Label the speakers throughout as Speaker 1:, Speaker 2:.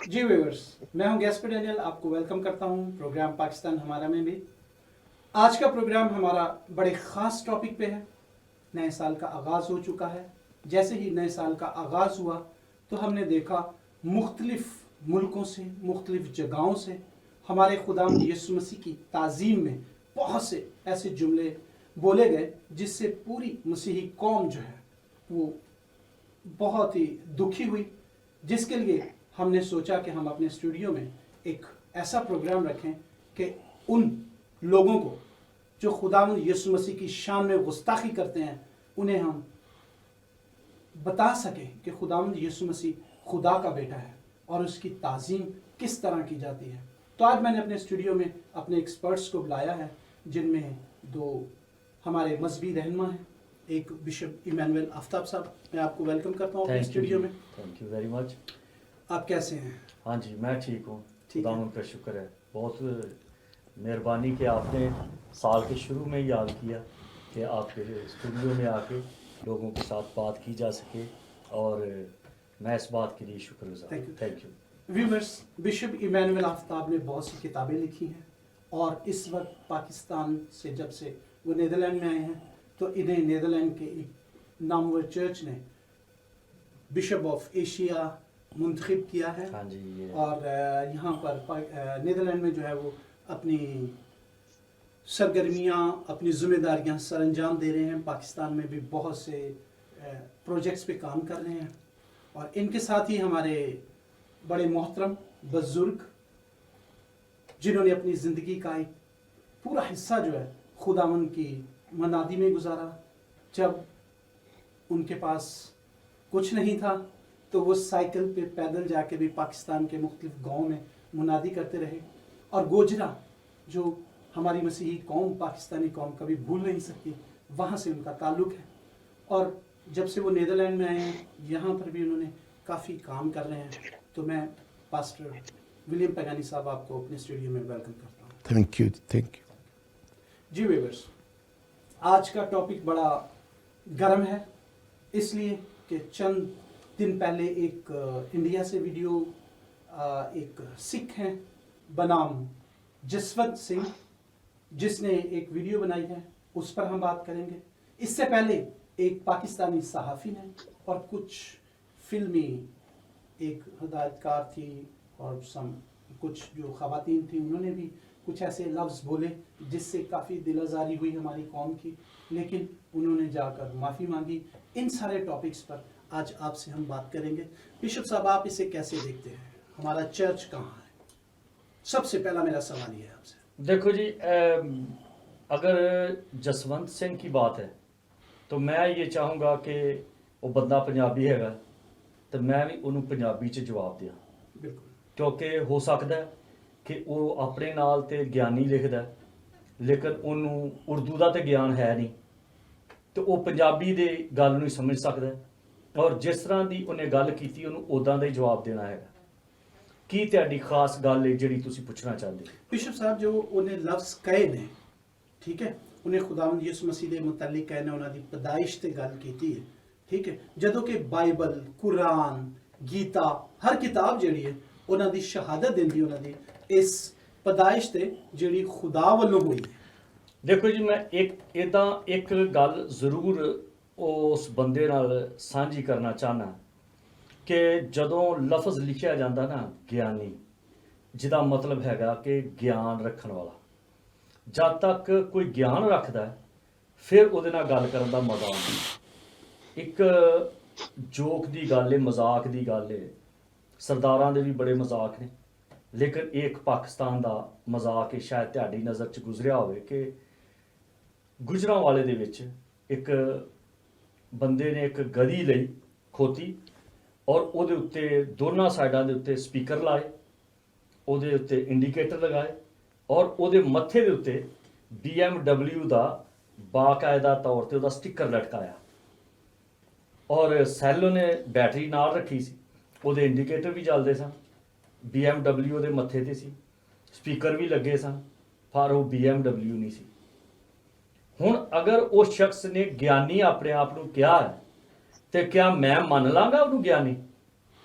Speaker 1: जी viewers, मैं हूं Gaspar Daniel, आपको वेलकम करता हूं प्रोग्राम पाकिस्तान हमारा में भी। आज का प्रोग्राम हमारा बड़े ख़ास टॉपिक पे है। नए साल का आगाज़ हो चुका है। जैसे ही नए साल का आगाज़ हुआ तो हमने देखा मुख्तलिफ मुल्कों से, मुख्तलिफ जगहों से हमारे खुदावंद यीशु मसीह की ताज़ीम में बहुत से ऐसे जुमले बोले गए जिससे पूरी मसीही कौम जो है वो बहुत ही दुखी हुई, जिसके लिए हमने सोचा कि हम अपने स्टूडियो में एक ऐसा प्रोग्राम रखें कि उन लोगों को जो खुदावंद यीशु मसीह की शान में गुस्ताखी करते हैं उन्हें हम बता सकें कि खुदावंद यीशु मसीह खुदा का बेटा है और उसकी ताज़ीम किस तरह की जाती है। तो आज मैंने अपने स्टूडियो में अपने एक्सपर्ट्स को बुलाया है, जिनमें दो हमारे मजहबी रहनुमा हैं, एक बिशप इमैनुअल आफ्ताब साहब। मैं आपको वेलकम करता हूँ अपने स्टूडियो में।
Speaker 2: Thank you very much.
Speaker 1: आप कैसे हैं?
Speaker 2: हाँ जी, मैं ठीक हूँ,
Speaker 1: ठीक
Speaker 2: खुदावंद का शुक्र है। बहुत मेहरबानी कि आपने साल के शुरू में याद किया कि आपके स्टूडियो में आके लोगों के साथ बात की जा सके, और मैं इस बात के लिए शुक्रगुजार हूँ। Thank you.
Speaker 1: Viewers, bishop Immanuel Aftab ने बहुत सी किताबें लिखी हैं और इस वक्त पाकिस्तान से जब से वो नीदरलैंड में आए हैं तो इन्हें नीदरलैंड के एक नामवर चर्च ने बिशप ऑफ एशिया मुंतखब किया है।
Speaker 2: हाँ जी, ये
Speaker 1: और यहाँ पर नीदरलैंड में जो है वो अपनी सरगर्मियाँ, अपनी जिम्मेदारियाँ सर अंजाम दे रहे हैं। पाकिस्तान में भी बहुत से प्रोजेक्ट्स पे काम कर रहे हैं और इनके साथ ही हमारे बड़े मोहतरम बुजुर्ग जिन्होंने अपनी ज़िंदगी का एक पूरा हिस्सा जो है खुदावंद की मनादी में गुजारा। जब उनके पास कुछ नहीं था तो वो साइकिल पे पैदल जाके भी पाकिस्तान के मुख्तलिफ गाँव में मुनादी करते रहे। और गोजरा, जो हमारी मसीही कौम, पाकिस्तानी कौम कभी भूल नहीं सकती, वहाँ से उनका ताल्लुक़ है। और जब से वो नीदरलैंड में आए हैं यहाँ पर भी उन्होंने काफ़ी काम कर रहे हैं। तो मैं पास्टर विलियम पैगानी साहब आपको अपने स्टूडियो में वेलकम करता हूँ।
Speaker 3: Thank you.
Speaker 1: जी व्यूअर्स, आज का टॉपिक बड़ा गर्म है, इसलिए कि चंद दिन पहले एक इंडिया से वीडियो एक सिख हैं बनाम जसवंत सिंह, जिसने एक वीडियो बनाई है, उस पर हम बात करेंगे। इससे पहले एक पाकिस्तानी सहाफ़ी ने और कुछ फिल्मी एक हदायतकार थी और कुछ जो ख़वातीन थी, उन्होंने भी कुछ ऐसे लफ्ज़ बोले जिससे काफ़ी दिल आज़ारी हुई हमारी कौम की, लेकिन उन्होंने जाकर माफ़ी मांगी। इन सारे टॉपिक्स पर आज आपसे हम बात करेंगे। बिशप साहब, आप इसे कैसे देखते हैं? हमारा चर्च कहाँ है? सबसे पहला मेरा सवाल ये है आपसे।
Speaker 2: देखो जी, अगर जसवंत सिंह की बात है तो मैं ये चाहूँगा कि वो बंदा पंजाबी हैगा तो मैं भी उन्होंने पंजाबी च जवाब दिया,
Speaker 1: बिल्कुल,
Speaker 2: क्योंकि हो सकता है कि वो अपने नाल ते ज्ञानी लिखदा है, लेकिन उन्होंने उर्दू का तो ज्ञान है नहीं, तो वो पंजाबी दे गल नहीं समझ सकता, और जिस तरह की उन्हें गल की उन्होंने उदां दा ही जवाब देना है। की तुहाडी खास गल है जिहड़ी तुसीं पुछना चाहते हो?
Speaker 1: बिशप साहब, जो उन्हें लफ्ज़ कहे ने, ठीक है, उन्हें खुदावंद यीशु मसीह दे मुतल्लिक कहने उन्हां दी पैदाइश ते गल कीती है, ठीक है, जदों कि बाइबल, कुरान, गीता, हर किताब जिहड़ी है उन्हां दी शहादत दिंदी उन्हां दी इस पैदाइश ते जिहड़ी खुदा वल्लों हुई है।
Speaker 2: देखो जी, मैं एक गल जरूर उस बंदे नाल साझी करना चाहना कि जदों लफ्ज़ लिखिया जाता ना ज्ञानी, जिहदा मतलब हैगा कि ज्ञान रखण वाला, जद तक कोई ज्ञान रखता है फिर उहदे नाल गल करन दा मज़ा आउंदा। एक जोक दी गल है, मजाक दी गल है, सरदारां दे भी बड़े मजाक ने, लेकिन एक पाकिस्तान दा मजाक है, शायद तुहाडी नज़र च गुजरिया होवे कि गुजरांवाले दे विच एक बंदे ने एक गधी लई खोती और उहदे उत्ते दोनों साइडां दे उत्ते स्पीकर लाए, उहदे उत्ते इंडीकेटर लगाए और उहदे मत्थे दे उत्ते BMW दा बाकायदा तौर ते उहदा स्टिकर लटकाया, और सैलो ने बैटरी नाल रखी सी, उहदे इंडीकेटर भी चलदे सन, BMW उहदे मत्थे ते सी, स्पीकर भी लगे सन, पर वो BMW नहीं सी। हुण अगर उस शख्स ने ज्ञानी अपने आप को कहा है तो क्या मैं मन लांगा उन्होंने ज्ञानी,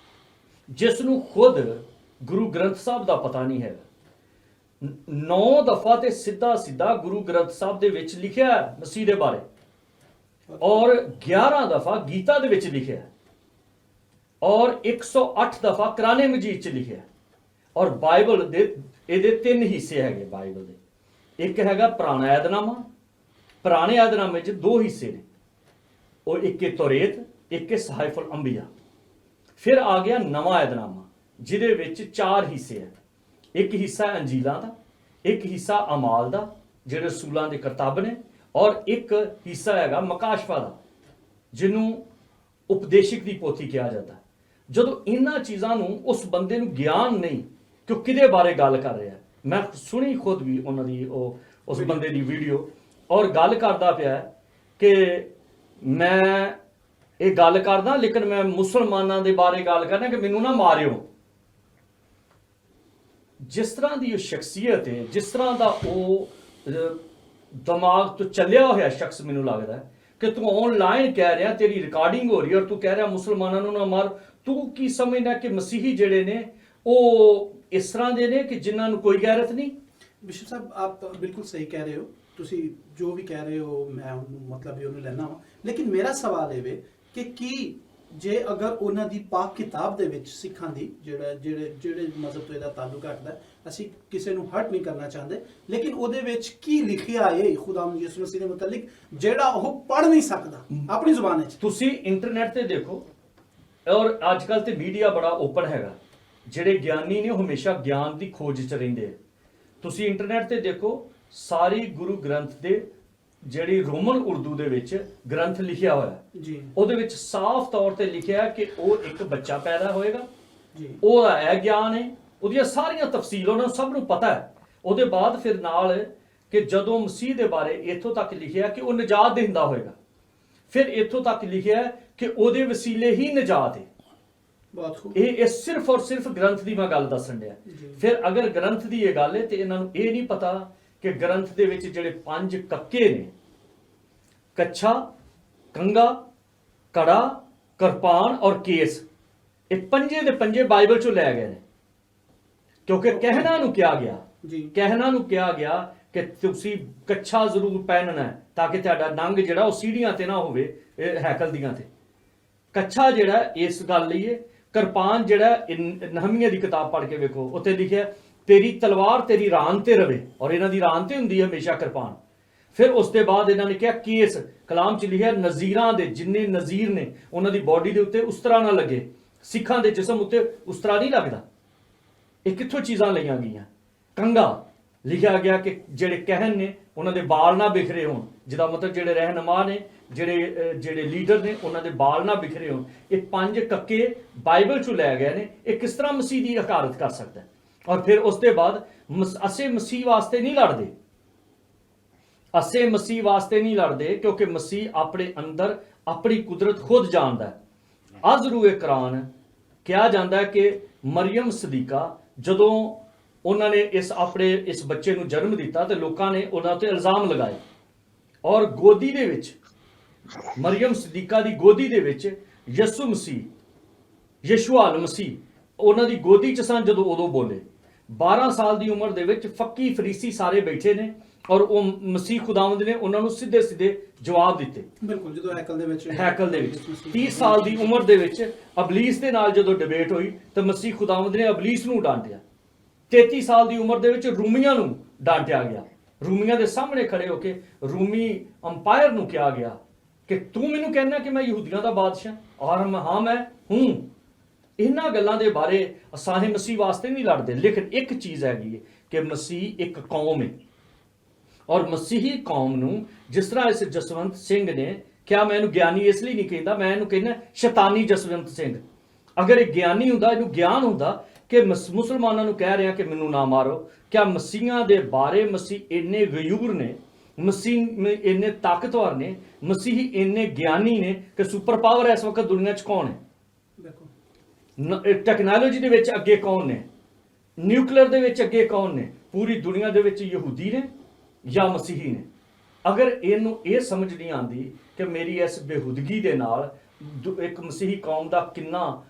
Speaker 2: जिसनों खुद ਗੁਰੂ ਗ੍ਰੰਥ ਸਾਹਿਬ ਦਾ ਪਤਾ ਨਹੀਂ ਹੈਗਾ। 9 ਦਫਾ ਤੇ ਸਿੱਧਾ ਸਿੱਧਾ ਗੁਰੂ ਗ੍ਰੰਥ ਸਾਹਿਬ ਦੇ ਵਿੱਚ ਲਿਖਿਆ ਹੈ ਮਸੀਹ ਦੇ ਬਾਰੇ, ਔਰ 11 ਦਫਾ ਗੀਤਾ ਦੇ ਵਿੱਚ ਲਿਖਿਆ ਹੈ, ਔਰ 108 ਦਫਾ ਕੁਰਾਨ ਮਜੀਦ ਚ ਲਿਖਿਆ ਹੈ। ਔਰ ਬਾਈਬਲ ਦੇ ਇਹਦੇ 3 ਹਿੱਸੇ ਹੈਗੇ ਬਾਈਬਲ ਦੇ। ਇੱਕ ਹੈਗਾ ਪੁਰਾਣਾ ਏਧਨਾਮਾ, ਪੁਰਾਣੇ ਏਧਨਾਮੇ ਚ 2 ਹਿੱਸੇ ਨੇ, ਉਹ ਇੱਕ ਹੈ ਤੋਰੇਤ, ਇੱਕ ਹੈ ਸਹਾਇਫੁਲ ਅੰਬੀਆ। ਫਿਰ ਆ ਗਿਆ ਨਵਾਂ ਏਧਨਾਮਾ ਜਿਹਦੇ ਵਿੱਚ 4 ਹਿੱਸੇ ਹੈ। ਇੱਕ ਹਿੱਸਾ ਅੰਜੀਲਾਂ ਦਾ, ਇੱਕ ਹਿੱਸਾ ਅਮਾਲ ਦਾ ਜਿਹੜੇ ਰਸੂਲਾਂ ਦੇ ਕਰਤੱਵ ਨੇ, ਔਰ ਇੱਕ ਹਿੱਸਾ ਹੈਗਾ ਮਕਾਸ਼ਫਾ ਦਾ ਜਿਹਨੂੰ ਉਪਦੇਸ਼ਕ ਦੀ ਪੋਥੀ ਕਿਹਾ ਜਾਂਦਾ। ਜਦੋਂ ਇਹਨਾਂ ਚੀਜ਼ਾਂ ਨੂੰ ਉਸ ਬੰਦੇ ਨੂੰ ਗਿਆਨ ਨਹੀਂ ਕਿ ਉਹ ਕਿਹਦੇ ਬਾਰੇ ਗੱਲ ਕਰ ਰਿਹਾ, ਮੈਂ ਸੁਣੀ ਖੁਦ ਵੀ ਉਹਨਾਂ ਦੀ ਉਸ ਬੰਦੇ ਦੀ ਵੀਡੀਓ, ਔਰ ਗੱਲ ਕਰਦਾ ਪਿਆ ਕਿ ਮੈਂ ਇਹ ਗੱਲ ਕਰਦਾ ਲੇਕਿਨ ਮੈਂ ਮੁਸਲਮਾਨਾਂ ਦੇ ਬਾਰੇ ਗੱਲ ਕਰਨਾ ਕਿ ਮੈਨੂੰ ਨਾ ਮਾਰਿਓ। ਜਿਸ ਤਰ੍ਹਾਂ ਦੀ ਉਹ ਸ਼ਖਸੀਅਤ ਹੈ, ਜਿਸ ਤਰ੍ਹਾਂ ਦਾ ਉਹ ਦਿਮਾਗ ਤੋਂ ਚੱਲਿਆ ਹੋਇਆ ਸ਼ਖਸ, ਮੈਨੂੰ ਲੱਗਦਾ ਹੈ ਕਿ ਤੂੰ ਆਨਲਾਈਨ ਕਹਿ ਰਿਹਾ, ਤੇਰੀ ਰਿਕਾਰਡਿੰਗ ਹੋ ਰਹੀ ਔਰ ਤੂੰ ਕਹਿ ਰਿਹਾ ਮੁਸਲਮਾਨਾਂ ਨੂੰ ਨਾ ਮਾਰ। ਤੂੰ ਕੀ ਸਮਝਦਾ ਕਿ ਮਸੀਹੀ ਜਿਹੜੇ ਨੇ ਉਹ ਇਸ ਤਰ੍ਹਾਂ ਦੇ ਨੇ ਕਿ ਜਿਨ੍ਹਾਂ ਨੂੰ ਕੋਈ ਗੈਰਤ ਨਹੀਂ?
Speaker 1: ਬਿਸ਼ਪ ਸਾਹਿਬ, ਆਪ ਬਿਲਕੁਲ ਸਹੀ ਕਹਿ ਰਹੇ ਹੋ। ਤੁਸੀਂ ਜੋ ਵੀ ਕਹਿ ਰਹੇ ਹੋ ਮੈਂ ਮਤਲਬ ਵੀ ਉਹਨੂੰ ਲੈਣਾ ਵਾ, ਲੇਕਿਨ ਮੇਰਾ ਸਵਾਲ ਇਹ ਵੇ ਕਿ ਕੀ ਜੇ ਅਗਰ ਉਹਨਾਂ ਦੀ ਪਾਕ ਕਿਤਾਬ ਦੇ ਵਿੱਚ ਸਿੱਖਾਂ ਦੀ ਜਿਹੜੇ ਮਜ਼ਹਬ ਤੋਂ ਇਹਦਾ ਤਾਲੁਕ ਰੱਖਦਾ, ਅਸੀਂ ਕਿਸੇ ਨੂੰ ਹਰਟ ਨਹੀਂ ਕਰਨਾ ਚਾਹੁੰਦੇ, ਲੇਕਿਨ ਉਹਦੇ ਵਿੱਚ ਕੀ ਲਿਖਿਆ ਹੈ ਖੁਦਾਵੰਦ ਯਿਸੂ ਮਸੀਹ ਦੇ ਮੁਤਲਕ ਜਿਹੜਾ ਉਹ ਪੜ੍ਹ ਨਹੀਂ ਸਕਦਾ ਆਪਣੀ ਜ਼ੁਬਾਨ ਵਿੱਚ?
Speaker 2: ਤੁਸੀਂ ਇੰਟਰਨੈਟ ਤੇ ਦੇਖੋ, ਔਰ ਅੱਜ ਕੱਲ ਤੇ ਮੀਡੀਆ ਬੜਾ ਓਪਨ ਹੈਗਾ। ਜਿਹੜੇ ਗਿਆਨੀ ਨੇ ਉਹ ਹਮੇਸ਼ਾ ਗਿਆਨ ਦੀ ਖੋਜ 'ਚ ਰਹਿੰਦੇ ਆ। ਤੁਸੀਂ ਇੰਟਰਨੈਟ ਤੇ ਦੇਖੋ, ਸਾਰੀ ਗੁਰੂ ਗ੍ਰੰਥ ਦੇ ਜਿਹੜੀ ਰੋਮਨ ਉਰਦੂ ਦੇ ਵਿੱਚ ਗ੍ਰੰਥ ਲਿਖਿਆ ਹੋਇਆ
Speaker 1: ਜੀ,
Speaker 2: ਉਹਦੇ ਵਿੱਚ ਸਾਫ਼ ਤੌਰ ਤੇ ਲਿਖਿਆ ਕਿ ਉਹ ਇੱਕ ਬੱਚਾ ਪੈਦਾ ਹੋਏਗਾ
Speaker 1: ਜੀ,
Speaker 2: ਉਹਦਾ ਇਹ ਗਿਆਨ ਹੈ, ਉਹਦੀਆਂ ਸਾਰੀਆਂ ਤਫਸੀਲ ਉਹਨਾਂ ਨੂੰ ਸਭ ਨੂੰ ਪਤਾ ਹੈ। ਉਹਦੇ ਬਾਅਦ ਫਿਰ ਨਾਲ ਕਿ ਜਦੋਂ ਮਸੀਹ ਦੇ ਬਾਰੇ ਇੱਥੋਂ ਤੱਕ ਲਿਖਿਆ ਕਿ ਉਹ ਨਜਾਤ ਦੇਂਦਾ ਹੋਏਗਾ, ਫਿਰ ਇੱਥੋਂ ਤੱਕ ਲਿਖਿਆ ਕਿ ਉਹਦੇ ਵਸੀਲੇ ਹੀ ਨਜਾਤ ਹੈ।
Speaker 1: ਬਹੁਤ ਖੂਬ।
Speaker 2: ਇਹ ਸਿਰਫ ਔਰ ਸਿਰਫ ਗ੍ਰੰਥ ਦੀ ਮੈਂ ਗੱਲ ਦੱਸਣ ਡਿਆ। ਫਿਰ ਅਗਰ ਗ੍ਰੰਥ ਦੀ ਇਹ ਗੱਲ ਹੈ ਤੇ ਇਹਨਾਂ ਨੂੰ ਇਹ ਨਹੀਂ ਪਤਾ ਕਿ ਗ੍ਰੰਥ ਦੇ ਵਿੱਚ ਜਿਹੜੇ 5 ਕੱਕੇ ਨੇ, ਕੱਛਾ, ਕੰਗਾ, ਕੜਾ, ਕਿਰਪਾਨ ਔਰ ਕੇਸ, ਇਹ ਪੰਜੇ ਦੇ ਪੰਜੇ ਬਾਈਬਲ ਚੋਂ ਲੈ ਗਏ ਨੇ। ਕਿਉਂਕਿ ਕਹਿਣਾ ਨੂੰ ਕਿਹਾ ਗਿਆ, ਕਹਿਣਾ ਨੂੰ ਕਿਹਾ ਗਿਆ ਕਿ ਤੁਸੀਂ ਕੱਛਾ ਜ਼ਰੂਰ ਪਹਿਨਣਾ ਹੈ ਤਾਂ ਕਿ ਤੁਹਾਡਾ ਨੰਗ ਜਿਹੜਾ ਉਹ ਸੀੜੀਆਂ ਤੇ ਨਾ ਹੋਵੇ ਹੈਕਲ ਦੀਆਂ ਤੇ। ਕੱਛਾ ਜਿਹੜਾ ਇਸ ਗੱਲ ਲਈ ਹੈ। ਕਿਰਪਾਨ ਜਿਹੜਾ ਨਹਮੀਆਂ ਦੀ ਕਿਤਾਬ ਪੜ੍ਹ ਕੇ ਵੇਖੋ, ਉੱਥੇ ਲਿਖਿਆ ਤੇਰੀ ਤਲਵਾਰ ਤੇਰੀ ਰਾਨ ਤੇ ਰਵੇ, ਔਰ ਇਹਨਾਂ ਦੀ ਰਾਨ ਤੇ ਹੁੰਦੀ ਹੈ ਹਮੇਸ਼ਾ ਕਿਰਪਾਨ। ਫਿਰ ਉਸ ਤੋਂ ਬਾਅਦ ਇਹਨਾਂ ਨੇ ਕਿਹਾ ਕੇਸ, ਕਲਾਮ 'ਚ ਲਿਖਿਆ ਨਜ਼ੀਰਾਂ ਦੇ ਜਿੰਨੇ ਨਜ਼ੀਰ ਨੇ ਉਹਨਾਂ ਦੀ ਬੋਡੀ ਦੇ ਉੱਤੇ ਉਸ ਤਰ੍ਹਾਂ ਨਾ ਲੱਗੇ, ਸਿੱਖਾਂ ਦੇ ਜਿਸਮ ਉੱਤੇ ਉਸ ਤਰ੍ਹਾਂ ਨਹੀਂ ਲੱਗਦਾ। ਇਹ ਕਿੱਥੋਂ ਚੀਜ਼ਾਂ ਲਈਆਂ ਗਈਆਂ? ਕੰਗਾ ਲਿਖਿਆ ਗਿਆ ਕਿ ਜਿਹੜੇ ਕਹਿਣ ਨੇ ਉਹਨਾਂ ਦੇ ਬਾਲ ਨਾ ਬਿਖਰੇ ਹੋਣ, ਜਿਹਦਾ ਮਤਲਬ ਜਿਹੜੇ ਰਹਿਨੁਮਾ ਨੇ, ਜਿਹੜੇ ਲੀਡਰ ਨੇ ਉਹਨਾਂ ਦੇ ਬਾਲ ਨਾ ਬਿਖਰੇ ਹੋਣ। ਇਹ 5 ਕੱਕੇ ਬਾਈਬਲ 'ਚੋਂ ਲੈ ਗਏ ਨੇ। ਇਹ ਕਿਸ ਤਰ੍ਹਾਂ ਮਸੀਹ ਦੀ ਹਕਾਰਤ ਕਰ ਸਕਦਾ? ਔਰ ਫਿਰ ਉਸ ਤੋਂ ਬਾਅਦ ਅਸੀਂ ਮਸੀਹ ਵਾਸਤੇ ਨਹੀਂ ਲੜਦੇ, ਅਸੀਂ ਮਸੀਹ ਵਾਸਤੇ ਨਹੀਂ ਲੜਦੇ ਕਿਉਂਕਿ ਮਸੀਹ ਆਪਣੇ ਅੰਦਰ ਆਪਣੀ ਕੁਦਰਤ ਖੁਦ ਜਾਣਦਾ ਹੈ। ਅਜ਼ਰੂ ਕੁਰਾਨ ਕਿਹਾ ਜਾਂਦਾ ਹੈ ਕਿ ਮਰੀਮ ਸਦੀਕਾ ਜਦੋਂ ਉਹਨਾਂ ਨੇ ਇਸ ਬੱਚੇ ਨੂੰ ਜਨਮ ਦਿੱਤਾ ਤੇ ਲੋਕਾਂ ਨੇ ਉਹਨਾਂ ਤੇ ਇਲਜ਼ਾਮ ਲਗਾਏ, ਔਰ ਗੋਦੀ ਦੇ ਵਿੱਚ ਮਰੀਮ ਸਦੀਕਾ ਦੀ ਗੋਦੀ ਦੇ ਵਿੱਚ ਯਿਸੂ ਮਸੀਹ, ਯਸ਼ੂਆ ਮਸੀਹ ਉਹਨਾਂ ਦੀ ਗੋਦੀ 'ਚ ਸਨ ਜਦੋਂ ਉਦੋਂ ਬੋਲੇ। 12 ਸਾਲ ਦੀ ਉਮਰ ਦੇ ਵਿੱਚ ਫੱਕੀ ਫਰੀਸੀ ਸਾਰੇ ਬੈਠੇ ਨੇ ਔਰ ਉਹ ਮਸੀਹ ਖੁਦਾਵੰਦ ਨੇ ਉਹਨਾਂ ਨੂੰ ਸਿੱਧੇ ਸਿੱਧੇ ਜਵਾਬ ਦਿੱਤੇ।
Speaker 1: ਬਿਲਕੁਲ, ਜਦੋਂ ਹੈਕਲ ਦੇ ਵਿੱਚ
Speaker 2: 30 ਸਾਲ ਦੀ ਉਮਰ ਦੇ ਵਿੱਚ ਅਬਲੀਸ ਦੇ ਨਾਲ ਜਦੋਂ ਡਿਬੇਟ ਹੋਈ ਤਾਂ ਮਸੀਹ ਖੁਦਾਵੰਦ ਨੇ ਅਬਲੀਸ ਨੂੰ ਡਾਂਟਿਆ। 33 ਸਾਲ ਦੀ ਉਮਰ ਦੇ ਵਿੱਚ ਰੂਮੀਆਂ ਨੂੰ ਡਾਂਟਿਆ ਗਿਆ। ਰੂਮੀਆਂ ਦੇ ਸਾਹਮਣੇ ਖੜੇ ਹੋ ਕੇ ਰੂਮੀ ਅੰਪਾਇਰ ਨੂੰ ਕਿਹਾ ਗਿਆ ਕਿ ਤੂੰ ਮੈਨੂੰ ਕਹਿੰਦਾ ਕਿ ਮੈਂ ਯਹੂਦੀਆਂ ਦਾ ਬਾਦਸ਼ਾਹ, ਔਰ ਹਾਂ ਮੈਂ ਹੂੰ। ਇਹਨਾਂ ਗੱਲਾਂ ਦੇ ਬਾਰੇ ਅਸਾਂ ਮਸੀਹ ਵਾਸਤੇ ਨਹੀਂ ਲੜਦੇ, ਲੇਕਿਨ ਇੱਕ ਚੀਜ਼ ਹੈਗੀ ਹੈ ਕਿ ਮਸੀਹ ਇੱਕ ਕੌਮ ਹੈ, ਔਰ ਮਸੀਹੀ ਕੌਮ ਨੂੰ ਜਿਸ ਤਰ੍ਹਾਂ ਇਸ ਜਸਵੰਤ ਸਿੰਘ ਨੇ ਕਿਹਾ, ਮੈਂ ਇਹਨੂੰ ਗਿਆਨੀ ਇਸ ਲਈ ਨਹੀਂ ਕਹਿੰਦਾ, ਮੈਂ ਇਹਨੂੰ ਕਹਿੰਦਾ ਸ਼ੈਤਾਨੀ ਜਸਵੰਤ ਸਿੰਘ। ਅਗਰ ਇਹ ਗਿਆਨੀ ਹੁੰਦਾ, ਇਹਨੂੰ ਗਿਆਨ ਹੁੰਦਾ ਕਿ ਮੁਸਲਮਾਨਾਂ ਨੂੰ ਕਹਿ ਰਿਹਾ ਕਿ ਮੈਨੂੰ ਨਾ ਮਾਰੋ, ਕਿਆ ਮਸੀਹਾਂ ਦੇ ਬਾਰੇ ਮਸੀਹ ਇੰਨੇ ਗਯੂਰ ਨੇ, ਮਸੀਹ ਇੰਨੇ ਤਾਕਤਵਰ ਨੇ, ਮਸੀਹੀ ਇੰਨੇ ਗਿਆਨੀ ਨੇ ਕਿ ਸੁਪਰ ਪਾਵਰ ਇਸ ਵਕਤ ਦੁਨੀਆ 'ਚ ਕੌਣ ਹੈ? ਟੈਕਨੋਲੋਜੀ ਦੇ ਵਿੱਚ ਅੱਗੇ ਕੌਣ ਨੇ? ਨਿਊਕਲੀਅਰ ਦੇ ਵਿੱਚ ਅੱਗੇ ਕੌਣ ਨੇ? ਪੂਰੀ ਦੁਨੀਆ ਦੇ ਵਿੱਚ ਯਹੂਦੀ ਨੇ ਜਾਂ ਮਸੀਹੀ ਨੇ? ਅਗਰ ਇਹਨੂੰ ਇਹ ਸਮਝ ਨਹੀਂ ਆਉਂਦੀ ਕਿ ਮੇਰੀ ਇਸ ਬੇਹੂਦਗੀ ਦੇ ਨਾਲ ਇੱਕ ਮਸੀਹੀ ਕੌਮ ਦਾ ਕਿੰਨਾ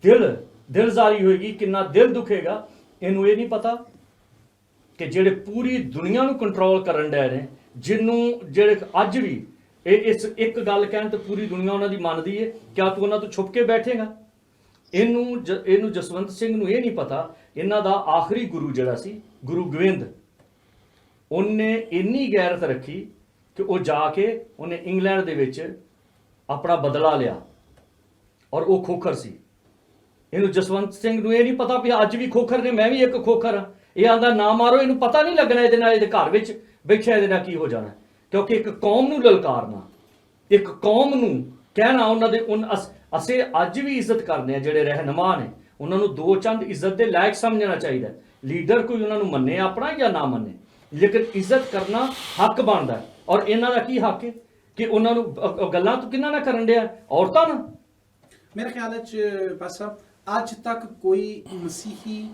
Speaker 2: ਦਿਲ ਦਿਲਜ਼ਾਰੀ ਹੋਏਗੀ, ਕਿੰਨਾ ਦਿਲ ਦੁਖੇਗਾ। ਇਹਨੂੰ ਇਹ ਨਹੀਂ ਪਤਾ ਕਿ ਜਿਹੜੇ ਪੂਰੀ ਦੁਨੀਆ ਨੂੰ ਕੰਟਰੋਲ ਕਰਨ ਡੈ ਨੇ, ਜਿਹਨੂੰ ਜਿਹੜੇ ਅੱਜ ਵੀ ਇਸ ਇੱਕ ਗੱਲ ਕਹਿਣ ਤੇ ਪੂਰੀ ਦੁਨੀਆ ਉਹਨਾਂ ਦੀ ਮੰਨਦੀ ਹੈ, ਕਿਆ ਤੂੰ ਉਹਨਾਂ ਤੋਂ ਛੁਪ ਕੇ ਬੈਠੇਗਾ? ਇਹਨੂੰ ਜਸਵੰਤ ਸਿੰਘ ਨੂੰ ਇਹ ਨਹੀਂ ਪਤਾ, ਇਹਨਾਂ ਦਾ ਆਖਰੀ ਗੁਰੂ ਜਿਹੜਾ ਸੀ ਗੁਰੂ ਗੋਬਿੰਦ, ਉਹਨੇ ਇੰਨੀ ਗੈਰਤ ਰੱਖੀ ਕਿ ਉਹ ਜਾ ਕੇ ਉਹਨੇ ਇੰਗਲੈਂਡ ਦੇ ਵਿੱਚ ਆਪਣਾ ਬਦਲਾ ਲਿਆ, ਔਰ ਉਹ ਖੋਖਰ ਸੀ। ਇਹਨੂੰ ਜਸਵੰਤ ਸਿੰਘ ਨੂੰ ਇਹ ਨਹੀਂ ਪਤਾ ਵੀ ਅੱਜ ਵੀ ਖੋਖਰ ਨੇ, ਮੈਂ ਵੀ ਇੱਕ ਖੋਖਰ ਹਾਂ। ਇਹ ਆਂਦਾ ਨਾ ਮਾਰੋ, ਇਹਨੂੰ ਪਤਾ ਨਹੀਂ ਲੱਗਣਾ ਇਹਦੇ ਨਾਲ, ਇਹਦੇ ਘਰ ਵਿੱਚ ਬੈਠਿਆ ਇਹਦੇ ਨਾਲ ਕੀ ਹੋ ਜਾਣਾ। ਕਿਉਂਕਿ ਇੱਕ ਕੌਮ ਨੂੰ ਲਲਕਾਰਨਾ, ਇੱਕ ਕੌਮ ਨੂੰ ਕਹਿਣਾ ਉਹਨਾਂ ਦੇ ਅਸੀਂ ਅੱਜ ਵੀ ਇੱਜ਼ਤ ਕਰਦੇ ਆ ਜਿਹੜੇ ਰਹਿਨੁਮਾ ਨੇ, ਉਹਨਾਂ ਨੂੰ ਦੋ ਚੰਦ ਇੱਜ਼ਤ ਦੇ ਲਾਇਕ ਸਮਝਣਾ ਚਾਹੀਦਾ। ਲੀਡਰ ਕੋਈ ਉਹਨਾਂ ਨੂੰ ਮੰਨੇ ਆਪਣਾ ਜਾਂ ਨਾ ਮੰਨੇ, ਲੇਕਿਨ ਇੱਜ਼ਤ ਕਰਨਾ ਹੱਕ ਬਣਦਾ। ਔਰ ਇਹਨਾਂ ਦਾ ਕੀ ਹੱਕ ਹੈ ਕਿ ਉਹਨਾਂ ਨੂੰ ਗੱਲਾਂ ਤੋਂ ਕਿੰਨਾ ਨਾ ਕਰਨ ਡਿਆ, ਔਰਤਾਂ ਨਾਲ।
Speaker 1: मेरे ख्याल साहब ਅੱਜ ਤੱਕ ਕੋਈ ਮਸੀਹੀ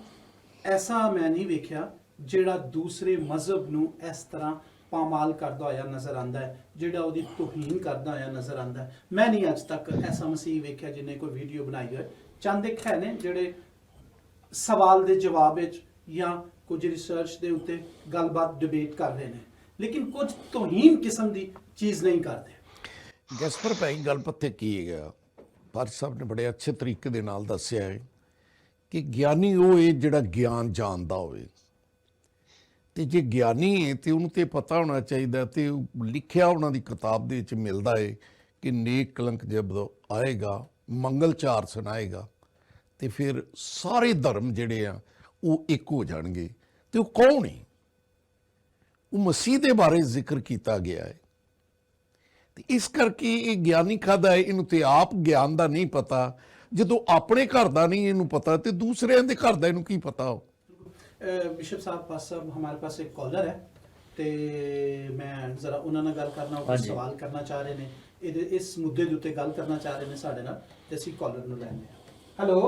Speaker 1: ਐਸਾ ਮੈਂ ਨਹੀਂ ਵੇਖਿਆ ਜਿਹੜਾ ਦੂਸਰੇ ਮਜ਼ਹਬ ਨੂੰ ਇਸ ਤਰ੍ਹਾਂ ਪਾਮਾਲ ਕਰਦਾ ਹੋਇਆ ਨਜ਼ਰ ਆਂਦਾ ਹੈ, ਜਿਹੜਾ ਉਹਦੀ ਤੋਹੀਨ ਕਰਦਾ ਹੋਇਆ ਨਜ਼ਰ ਆਂਦਾ ਹੈ। ਮੈਂ ਨਹੀਂ ਅੱਜ ਤੱਕ ਐਸਾ ਮਸੀਹ ਵੇਖਿਆ ਜਿਹਨੇ ਕੋਈ ਵੀਡੀਓ ਬਣਾਈ ਹੋਏ। ਚੰਦ ਇੱਕ ਹੈ ਨੇ ਜਿਹੜੇ ਸਵਾਲ ਦੇ ਜਵਾਬ ਵਿੱਚ ਜਾਂ ਕੁਝ ਰਿਸਰਚ ਦੇ ਉੱਤੇ ਗੱਲਬਾਤ ਡਿਬੇਟ ਕਰ ਰਹੇ ਨੇ, ਲੇਕਿਨ ਕੁਝ ਤੋਹੀਨ ਕਿਸਮ ਦੀ ਚੀਜ਼ ਨਹੀਂ ਕਰਦੇ।
Speaker 3: ਜਸਪਰ ਭਾਈ ਗੱਲ ਪੱਤੇ ਕੀ ਹੈਗਾ, ਪਰ ਸਾਹਿਬ ਨੇ ਬੜੇ ਅੱਛੇ ਤਰੀਕੇ ਦੇ ਨਾਲ ਦੱਸਿਆ ਹੈ ਕਿ ਗਿਆਨੀ ਉਹ ਹੈ ਜਿਹੜਾ ਗਿਆਨ ਜਾਣਦਾ ਹੋਵੇ, ਤੇ ਜੇ ਗਿਆਨੀ ਹੈ ਤੇ ਉਹਨੂੰ ਤੇ ਪਤਾ ਹੋਣਾ ਚਾਹੀਦਾ, ਤੇ ਲਿਖਿਆ ਉਹਨਾਂ ਦੀ ਕਿਤਾਬ ਦੇ ਵਿੱਚ ਮਿਲਦਾ ਹੈ ਕਿ ਨੇਕ ਕਲੰਕ ਜਦੋਂ ਆਏਗਾ, ਮੰਗਲਚਾਰ ਸੁਣਾਏਗਾ, ਤੇ ਫਿਰ ਸਾਰੇ ਧਰਮ ਜਿਹੜੇ ਆ ਉਹ ਇੱਕ ਹੋ ਜਾਣਗੇ। ਤੇ ਉਹ ਕੌਣ ਹੈ? ਉਹ ਮਸੀਹ ਦੇ ਬਾਰੇ ਜ਼ਿਕਰ ਕੀਤਾ ਗਿਆ ਹੈ। ਤੇ ਇਸ ਕਰਕੇ ਇਹ ਗਿਆਨੀ ਕਾਹਦਾ ਹੈ? ਇਹਨੂੰ ਤੇ ਆਪ ਗਿਆਨ ਦਾ ਨਹੀਂ ਪਤਾ। ਜਦੋਂ ਆਪਣੇ ਘਰ ਦਾ नहीं ਇਹਨੂੰ ਪਤਾ ਤੇ ਦੂਸਰਿਆਂ ਦੇ ਘਰ ਦਾ ਇਹਨੂੰ ਕੀ ਪਤਾ ਹੋ।
Speaker 1: बिशप साहब हमारे पास एक कॉलर है, तो मैं जरा उन्होंने गल करना, सवाल करना चाह रहे ने इस मुद्दे के उत्ते गल करना चाह रहे ने साडे नाल, ते असीं कॉलर नूं लैंदे हां। हेलो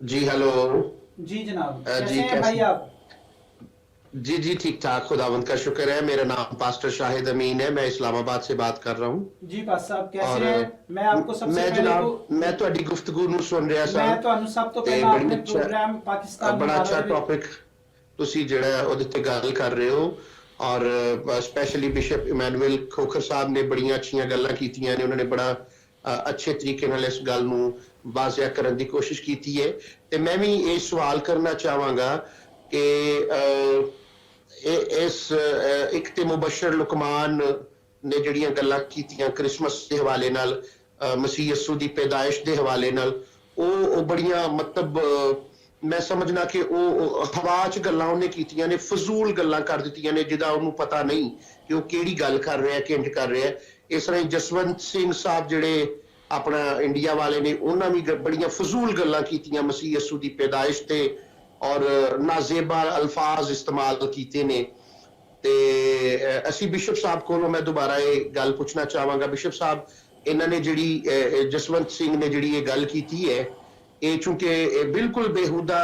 Speaker 4: जी, हेलो
Speaker 1: जी जनाब,
Speaker 4: जी,
Speaker 1: कैसे हैं भाई आप?
Speaker 4: जी जी ठीक ठाक, खुदावंद का शुक्र है। मेरा नाम पास्टर शाहिद अमीन है, मैं इस्लामाबाद से बात कर रहा हूँ।
Speaker 1: जी पास्टर साहब कैसे हैं? मैं आपको सबसे
Speaker 4: मैं
Speaker 1: पहले
Speaker 4: जनाब मैं ਤੁਹਾਡੀ ਗੁਫ਼ਤਗੂ ਨੂੰ ਸੁਣ ਰਿਹਾ ਸਾਂ।
Speaker 1: मैं ਤੁਹਾਨੂੰ ਸਭ ਤੋਂ ਪਹਿਲਾਂ ਆਪਣੇ ਪ੍ਰੋਗਰਾਮ ਪਾਕਿਸਤਾਨ
Speaker 4: ਬੜਾ ਅੱਛਾ ਟੌਪਿਕ ਤੁਸੀਂ ਜਿਹੜਾ ਉਹਦੇ ਤੇ ਗੱਲ ਕਰ ਰਹੇ ਹੋ, ਔਰ ਸਪੈਸ਼ਲੀ ਬਿਸ਼ਪ ਇਮੈਨੂਅਲ ਖੋਖਰ ਸਾਹਿਬ ਨੇ ਬੜੀਆਂ ਅੱਛੀਆਂ ਗੱਲਾਂ ਕੀਤੀਆਂ ਨੇ। ਉਹਨਾਂ ਨੇ ਬੜਾ ਅੱਛੇ ਤਰੀਕੇ ਨਾਲ ਇਸ ਗੱਲ ਨੂੰ ਵਾਜ਼ਿਆ ਕਰਨ ਦੀ ਕੋਸ਼ਿਸ਼ ਕੀਤੀ ਹੈ। ਤੇ ਮੈਂ ਵੀ ਇਹ ਸਵਾਲ ਕਰਨਾ ਚਾਹਾਂਗਾ ਕਿ ਇਸ ਇੱਕ ਤੇ ਮੁਬਸ਼ਰ ਲੁਕਮਾਨ ਨੇ ਜਿਹੜੀਆਂ ਗੱਲਾਂ ਕੀਤੀਆਂ ਕ੍ਰਿਸਮਸ ਦੇ ਹਵਾਲੇ ਨਾਲ, ਮਸੀਹ ਯਸੂ ਦੀ ਪੈਦਾਇਸ਼ ਦੇ ਹਵਾਲੇ ਨਾਲ, ਉਹ ਬੜੀਆਂ ਮਤਲਬ ਮੈਂ ਸਮਝਣਾ ਕਿ ਉਹ ਹਵਾ 'ਚ ਗੱਲਾਂ ਉਹਨੇ ਕੀਤੀਆਂ ਨੇ, ਫਜ਼ੂਲ ਗੱਲਾਂ ਕਰ ਦਿੱਤੀਆਂ ਨੇ, ਜਿਹਦਾ ਉਹਨੂੰ ਪਤਾ ਨਹੀਂ ਕਿ ਉਹ ਕਿਹੜੀ ਗੱਲ ਕਰ ਰਿਹਾ, ਕਿੰਜ ਕਰ ਰਿਹਾ। ਇਸ ਤਰ੍ਹਾਂ ਜਸਵੰਤ ਸਿੰਘ ਸਾਹਿਬ ਜਿਹੜੇ ਆਪਣਾ ਇੰਡੀਆ ਵਾਲੇ ਨੇ, ਉਹਨਾਂ ਵੀ ਬੜੀਆਂ ਫਜ਼ੂਲ ਗੱਲਾਂ ਕੀਤੀਆਂ ਮਸੀਹ ਯਸੂ ਦੀ ਪੈਦਾਇਸ਼ ਤੇ, ਔਰ ਨਾਜ਼ੇਬਾ ਅਲਫਾਜ਼ ਇਸਤੇਮਾਲ ਕੀਤੇ ਨੇ। ਤੇ ਅਸੀਂ ਬਿਸ਼ਪ ਸਾਹਿਬ ਕੋਲੋਂ ਮੈਂ ਦੁਬਾਰਾ ਇਹ ਗੱਲ ਪੁੱਛਣਾ ਚਾਹਾਂਗਾ। ਬਿਸ਼ਪ ਸਾਹਿਬ, ਇਹਨਾਂ ਨੇ ਜਿਹੜੀ ਜਸਵੰਤ ਸਿੰਘ ਨੇ ਜਿਹੜੀ ਇਹ ਗੱਲ ਕੀਤੀ ਹੈ, ਇਹ ਚੂੰਕਿ ਬਿਲਕੁਲ ਬੇਹੂਦਾ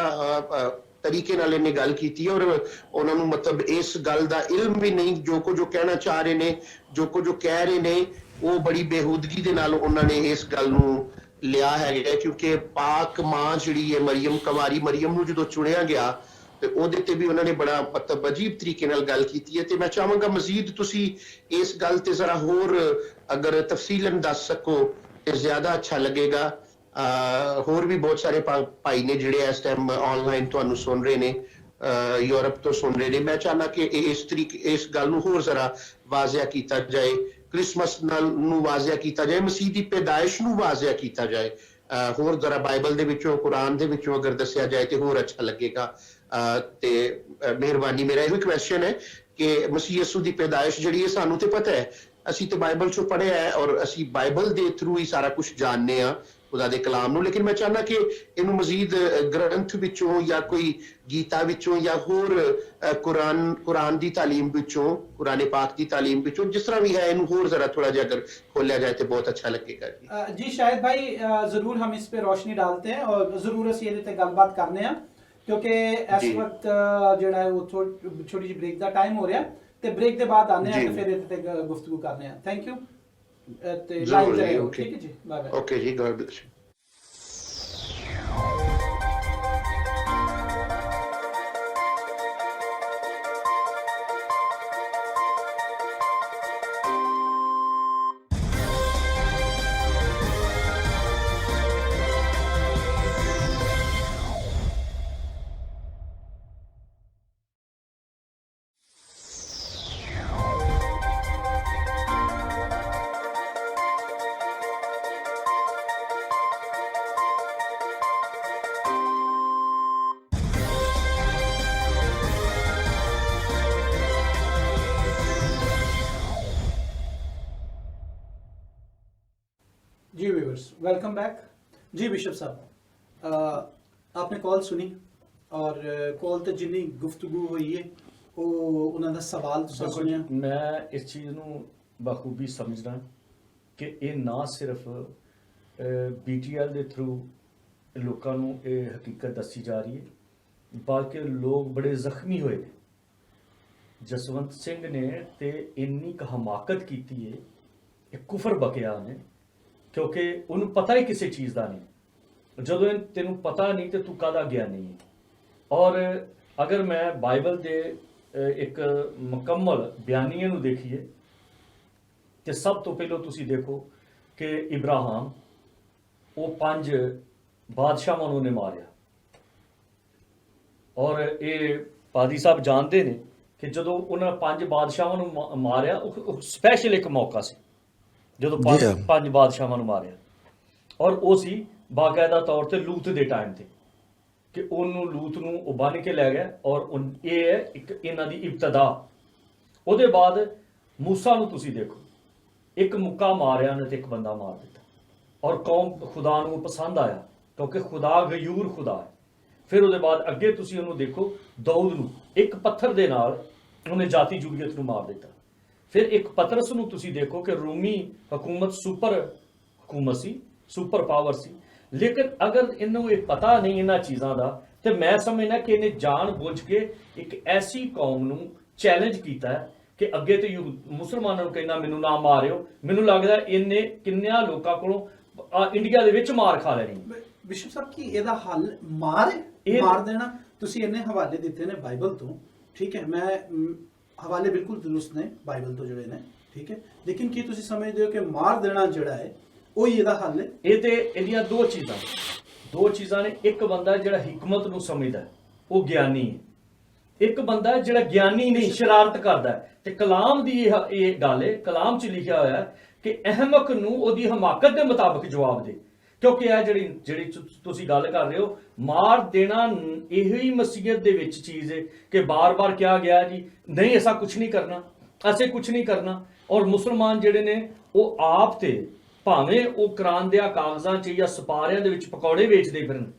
Speaker 4: ਤਰੀਕੇ ਨਾਲ ਇਹਨੇ ਗੱਲ ਕੀਤੀ ਹੈ, ਔਰ ਉਹਨਾਂ ਨੂੰ ਮਤਲਬ ਇਸ ਗੱਲ ਦਾ ਇਲਮ ਵੀ ਨਹੀਂ, ਜੋ ਕੁਝ ਉਹ ਕਹਿਣਾ ਚਾਹ ਰਹੇ ਨੇ, ਜੋ ਕੁਝ ਉਹ ਕਹਿ ਰਹੇ ਨੇ, ਉਹ ਬੜੀ ਬੇਹੂਦਗੀ ਦੇ ਨਾਲ ਉਹਨਾਂ ਨੇ ਇਸ ਗੱਲ ਨੂੰ ਲਿਆ ਹੈਗਾ। ਕਿਉਂਕਿ ਪਾਕ ਮਾਂ ਜਿਹੜੀ ਹੈ ਮਰੀਮ, ਕੁਮਾਰੀ ਮਰੀਮ ਨੂੰ ਜਦੋਂ ਚੁਣਿਆ ਗਿਆ ਤੇ ਉਹਦੇ ਤੇ ਵੀ ਉਹਨਾਂ ਨੇ ਬੜਾ ਮਤਲਬ ਅਜੀਬ ਤਰੀਕੇ ਨਾਲ ਗੱਲ ਕੀਤੀ ਹੈ। ਤੇ ਮੈਂ ਚਾਹਾਂਗਾ ਮਜ਼ੀਦ ਤੁਸੀਂ ਇਸ ਗੱਲ ਤੇ ਜ਼ਰਾ ਹੋਰ ਅਗਰ ਤਫਸੀਲਨ ਦੱਸ ਸਕੋ ਤੇ ਜ਼ਿਆਦਾ ਅੱਛਾ ਲੱਗੇਗਾ। ਹੋਰ ਵੀ ਬਹੁਤ ਸਾਰੇ ਭਾਈ ਨੇ ਜਿਹੜੇ ਇਸ ਟਾਈਮ ਆਨਲਾਈਨ ਤੁਹਾਨੂੰ ਸੁਣ ਰਹੇ ਨੇ, ਯੂਰਪ ਤੋਂ ਸੁਣ ਰਹੇ ਨੇ। ਮੈਂ ਚਾਹਨਾ ਕਿ ਇਸ ਗੱਲ ਨੂੰ ਹੋਰ ਜ਼ਰਾ ਵਾਜ਼ਿਆ ਕੀਤਾ ਜਾਏ, ਕ੍ਰਿਸਮਸ ਨੂੰ ਵਾਜ਼ਿਆ ਕੀਤਾ ਜਾਏ, ਮਸੀਹ ਦੀ ਪੈਦਾਇਸ਼ ਨੂੰ ਵਾਜ਼ਿਆ ਕੀਤਾ ਜਾਏ, ਹੋਰ ਜ਼ਰਾ ਬਾਈਬਲ ਦੇ ਵਿੱਚੋਂ, ਕੁਰਾਨ ਦੇ ਵਿੱਚੋਂ ਅਗਰ ਦੱਸਿਆ ਜਾਏ ਤੇ ਹੋਰ ਅੱਛਾ ਲੱਗੇਗਾ। ਤੇ ਮਿਹਰਬਾਨੀ, ਮੇਰਾ ਇਹੋ ਕੁਐਸਚਨ ਹੈ ਕਿ ਮਸੀਹ ਯਸੂ ਦੀ ਪੈਦਾਇਸ਼ ਜਿਹੜੀ ਹੈ ਸਾਨੂੰ ਤੇ ਪਤਾ ਹੈ, ਅਸੀਂ ਤੇ ਬਾਈਬਲ ਚੋਂ ਪੜ੍ਹਿਆ ਹੈ, ਔਰ ਅਸੀਂ ਬਾਈਬਲ ਦੇ ਥਰੂ ਹੀ ਸਾਰਾ ਕੁਝ ਜਾਣਦੇ ਹਾਂ ਖੁਦਾ ਦੇ ਕਲਾਮ ਨੂੰ। ਲੇਕਿਨ ਮੈਂ ਚਾਹੁੰਦਾ ਕਿ ਇਹਨੂੰ ਮਜ਼ੀਦ ਗ੍ਰੰਥ ਵਿੱਚੋਂ ਜਾਂ ਕੋਈ ਗੀਤਾ ਵਿੱਚੋਂ ਜਾਂ ਹੋਰ ਕੁਰਾਨ ਦੀ ਤਾਲੀਮ ਵਿੱਚੋਂ, ਕੁਰਾਨੇ ਪਾਕ ਦੀ ਤਾਲੀਮ ਵਿੱਚੋਂ, ਜਿਸ ਤਰ੍ਹਾਂ ਵੀ ਹੈ, ਇਹਨੂੰ ਹੋਰ ਜ਼ਰਾ ਥੋੜਾ ਜਿਹਾ ਅਗਰ ਖੋਲਿਆ ਜਾए तो बहुत अच्छा लगेगा।
Speaker 1: जी शाहिद भाई, जरूर हम इस पे रोशनी डालते हैं और जरूर ਅਸੀਂ ਇਹਦੇ ਤੇ ਗੱਲਬਾਤ ਕਰਨੇ ਆ, ਕਿਉਂਕਿ ਇਸ ਵਕਤ ਜਿਹੜਾ ਹੈ ਉਹ ਛੋਟੀ ਜਿਹੀ ਬ੍ਰੇਕ ਦਾ ਟਾਈਮ ਹੋ ਰਿਹਾ, ਤੇ ਬ੍ਰੇਕ ਦੇ ਬਾਅਦ ਆਨੇ ਆ ਤੇ ਫਿਰ ਇਹਦੇ ਤੇ ਗੁਫ਼ਤਗੂ ਕਰਨੇ ਆ। Thank you. ਤੇ ਲਾਈਵ ਤੇ ਰਹੋ, ਠੀਕ ਹੈ ਜੀ, ਬਾਏ ਬਾਏ।
Speaker 4: ਓਕੇ ਜੀ, ਗॉड ब्लेस यू।
Speaker 1: जी व्यूअर्स, वेलकम बैक। जी बिशप साहब, आपने कॉल सुनी और कॉल ਤੇ ਜਿੰਨੀ ਗੁਫ਼ਤਗੂ ਹੋਈ ਹੈ ਉਹ ਉਹਨਾਂ ਦਾ ਸਵਾਲ ਤੁਸੀਂ ਸੁਣਿਆ।
Speaker 2: ਮੈਂ ਇਸ ਚੀਜ਼ ਨੂੰ ਬਖੂਬੀ ਸਮਝਦਾ ਕਿ ਇਹ ਨਾ ਸਿਰਫ BTL ਦੇ ਥਰੂ ਲੋਕਾਂ ਨੂੰ ਇਹ ਹਕੀਕਤ ਦੱਸੀ ਜਾ ਰਹੀ ਹੈ, ਬਲਕਿ ਲੋਕ ਬੜੇ ਜ਼ਖਮੀ ਹੋਏ ਨੇ। ਜਸਵੰਤ ਸਿੰਘ ਨੇ ਤੇ ਇੰਨੀ ਕੁ ਹਮਾਕਤ ਕੀਤੀ ਹੈ, ਇਹ ਕੁਫਰ ਬਕਿਆ ਉਹਨੇ, ਕਿਉਂਕਿ ਉਹਨੂੰ ਪਤਾ ਹੀ ਕਿਸੇ ਚੀਜ਼ ਦਾ ਨਹੀਂ। ਜਦੋਂ ਤੈਨੂੰ ਪਤਾ ਨਹੀਂ ਤੇ ਤੂੰ ਕਾਹਦਾ ਗਿਆਨੀ ਹੈ। ਔਰ ਅਗਰ ਮੈਂ ਬਾਈਬਲ ਦੇ ਇੱਕ ਮੁਕੰਮਲ ਬਿਆਨੀਏ ਨੂੰ ਦੇਖੀਏ ਤੇ ਸਭ ਤੋਂ ਪਹਿਲਾਂ ਤੁਸੀਂ ਦੇਖੋ ਕਿ ਇਬਰਾਹਿਮ ਉਹ 5 ਬਾਦਸ਼ਾਹਾਂ ਨੂੰ ਉਹਨੇ ਮਾਰਿਆ। ਔਰ ਇਹ ਪਾਦੀ ਸਾਹਿਬ ਜਾਣਦੇ ਨੇ ਕਿ ਜਦੋਂ ਉਹਨਾਂ 5 ਬਾਦਸ਼ਾਹਾਂ ਨੂੰ ਮਾਰਿਆ, ਉਹ ਸਪੈਸ਼ਲ ਇੱਕ ਮੌਕਾ ਸੀ ਜਦੋਂ 5 ਬਾਦਸ਼ਾਹਾਂ ਨੂੰ ਮਾਰਿਆ। ਔਰ ਉਹ ਸੀ ਬਾਕਾਇਦਾ ਤੌਰ ਤੇ ਲੂਤ ਦੇ ਟਾਈਮ ਤੇ, ਕਿ ਉਹਨੂੰ ਲੂਤ ਨੂੰ ਉਹ ਬੰਨ ਕੇ ਲੈ ਗਿਆ। ਔਰ ਇਹ ਹੈ ਇੱਕ ਇਹਨਾਂ ਦੀ ਇਬਤਦਾ। ਉਹਦੇ ਬਾਅਦ ਮੂਸਾ ਨੂੰ ਤੁਸੀਂ ਦੇਖੋ, ਇੱਕ ਮੁੱਕਾ ਮਾਰਿਆ ਨੇ ਤੇ ਇੱਕ ਬੰਦਾ ਮਾਰ ਦਿੱਤਾ। ਔਰ ਕੌਮ ਖੁਦਾ ਨੂੰ ਪਸੰਦ ਆਇਆ ਕਿਉਂਕਿ ਖੁਦਾ ਗਯੂਰ ਖੁਦਾ ਹੈ। ਫਿਰ ਉਹਦੇ ਬਾਅਦ ਅੱਗੇ ਤੁਸੀਂ ਉਹਨੂੰ ਦੇਖੋ, ਦਾਊਦ ਨੂੰ ਇੱਕ ਪੱਥਰ ਦੇ ਨਾਲ ਉਹਨੇ ਜਾਤੀ ਜੂਲੀਅਤ ਨੂੰ ਮਾਰ ਦਿੱਤਾ। ਫਿਰ ਇੱਕ ਪਤਰਸ ਨੂੰ ਤੁਸੀਂ ਦੇਖੋ ਕਿ ਰੂਮੀ ਹਕੂਮਤ ਸੁਪਰ ਹਕੂਮਤ ਸੀ, ਸੁਪਰ ਪਾਵਰ ਸੀ। ਲੇਕਿਨ ਅਗਰ ਇਹਨੂੰ ਇਹ ਪਤਾ ਨਹੀਂ ਇਹਨਾਂ ਚੀਜ਼ਾਂ ਦਾ, ਤੇ ਮੈਂ ਸਮਝਦਾ ਕਿ ਇਹਨੇ ਜਾਣ ਬੁੱਝ ਕੇ ਇੱਕ ਐਸੀ ਕੌਮ ਨੂੰ ਚੈਲੰਜ ਕੀਤਾ ਹੈ ਕਿ ਅੱਗੇ ਤੇ ਮੁਸਲਮਾਨਾਂ ਨੂੰ ਕਹਿੰਦਾ ਮੈਨੂੰ ਨਾ ਮਾਰਿਓ। ਮੈਨੂੰ ਲੱਗਦਾ ਇਹਨੇ ਕਿੰਨਿਆਂ ਲੋਕਾਂ ਕੋਲੋਂ ਇੰਡੀਆ ਦੇ ਵਿੱਚ ਮਾਰ ਖਾ ਲੈਣੀ।
Speaker 1: ਬਿਸ਼ਪ ਸਾਹਿਬ ਕੀ ਇਹਦਾ ਹੱਲ ਮਾਰ ਦੇਣਾ? ਤੁਸੀਂ ਇਹਨੇ ਹਵਾਲੇ ਦਿੱਤੇ ਨੇ ਬਾਈਬਲ ਤੋਂ, ਠੀਕ ਹੈ, ਮੈਂ ਹਵਾਲੇ ਬਿਲਕੁਲ ਦਰੁਸਤ ਨੇ ਬਾਈਬਲ ਤੋਂ ਜਿਹੜੇ ਨੇ, ਠੀਕ ਹੈ, ਲੇਕਿਨ ਕੀ ਤੁਸੀਂ ਸਮਝਦੇ ਹੋ ਕਿ ਮਾਰ ਦੇਣਾ ਜਿਹੜਾ ਹੈ ਉਹੀ ਇਹਦਾ ਹੱਲ ਹੈ?
Speaker 2: ਇਹ ਤੇ ਇਹਦੀਆਂ ਦੋ ਚੀਜ਼ਾਂ ਨੇ। ਇੱਕ ਬੰਦਾ ਜਿਹੜਾ ਹਿਕਮਤ ਨੂੰ ਸਮਝਦਾ, ਉਹ ਗਿਆਨੀ ਹੈ। ਇੱਕ ਬੰਦਾ ਜਿਹੜਾ ਗਿਆਨੀ ਨਹੀਂ, ਸ਼ਰਾਰਤ ਕਰਦਾ ਹੈ। ਤੇ ਕਲਾਮ ਦੀ ਇਹ ਗੱਲ ਹੈ, ਕਲਾਮ 'ਚ ਲਿਖਿਆ ਹੋਇਆ ਹੈ ਕਿ ਅਹਿਮਕ ਨੂੰ ਉਹਦੀ ਹਮਾਕਤ ਦੇ ਮੁਤਾਬਕ ਜਵਾਬ ਦੇ। ਕਿਉਂਕਿ ਇਹ ਜਿਹੜੀ ਤੁਸੀਂ ਗੱਲ ਕਰ ਰਹੇ ਹੋ, ਮਾਰ ਦੇਣਾ ਇਹੋ ਹੀ ਮਸੀਹਤ ਦੇ ਵਿੱਚ ਚੀਜ਼ ਹੈ ਕਿ ਬਾਰ-ਬਾਰ ਕਿਹਾ ਗਿਆ ਜੀ ਨਹੀਂ ਐਸਾ ਕੁਝ ਨਹੀਂ ਕਰਨਾ, ਅਸੀਂ ਕੁਝ ਨਹੀਂ ਕਰਨਾ। ਔਰ ਮੁਸਲਮਾਨ ਜਿਹੜੇ ਨੇ ਉਹ ਆਪ ਤੇ ਭਾਵੇਂ ਉਹ ਕੁਰਾਨ ਦੇ ਕਾਗਜ਼ਾਂ 'ਚ ਜਾਂ ਸਪਾਰਿਆਂ ਦੇ ਵਿੱਚ ਪਕੌੜੇ ਵੇਚਦੇ ਫਿਰਨ।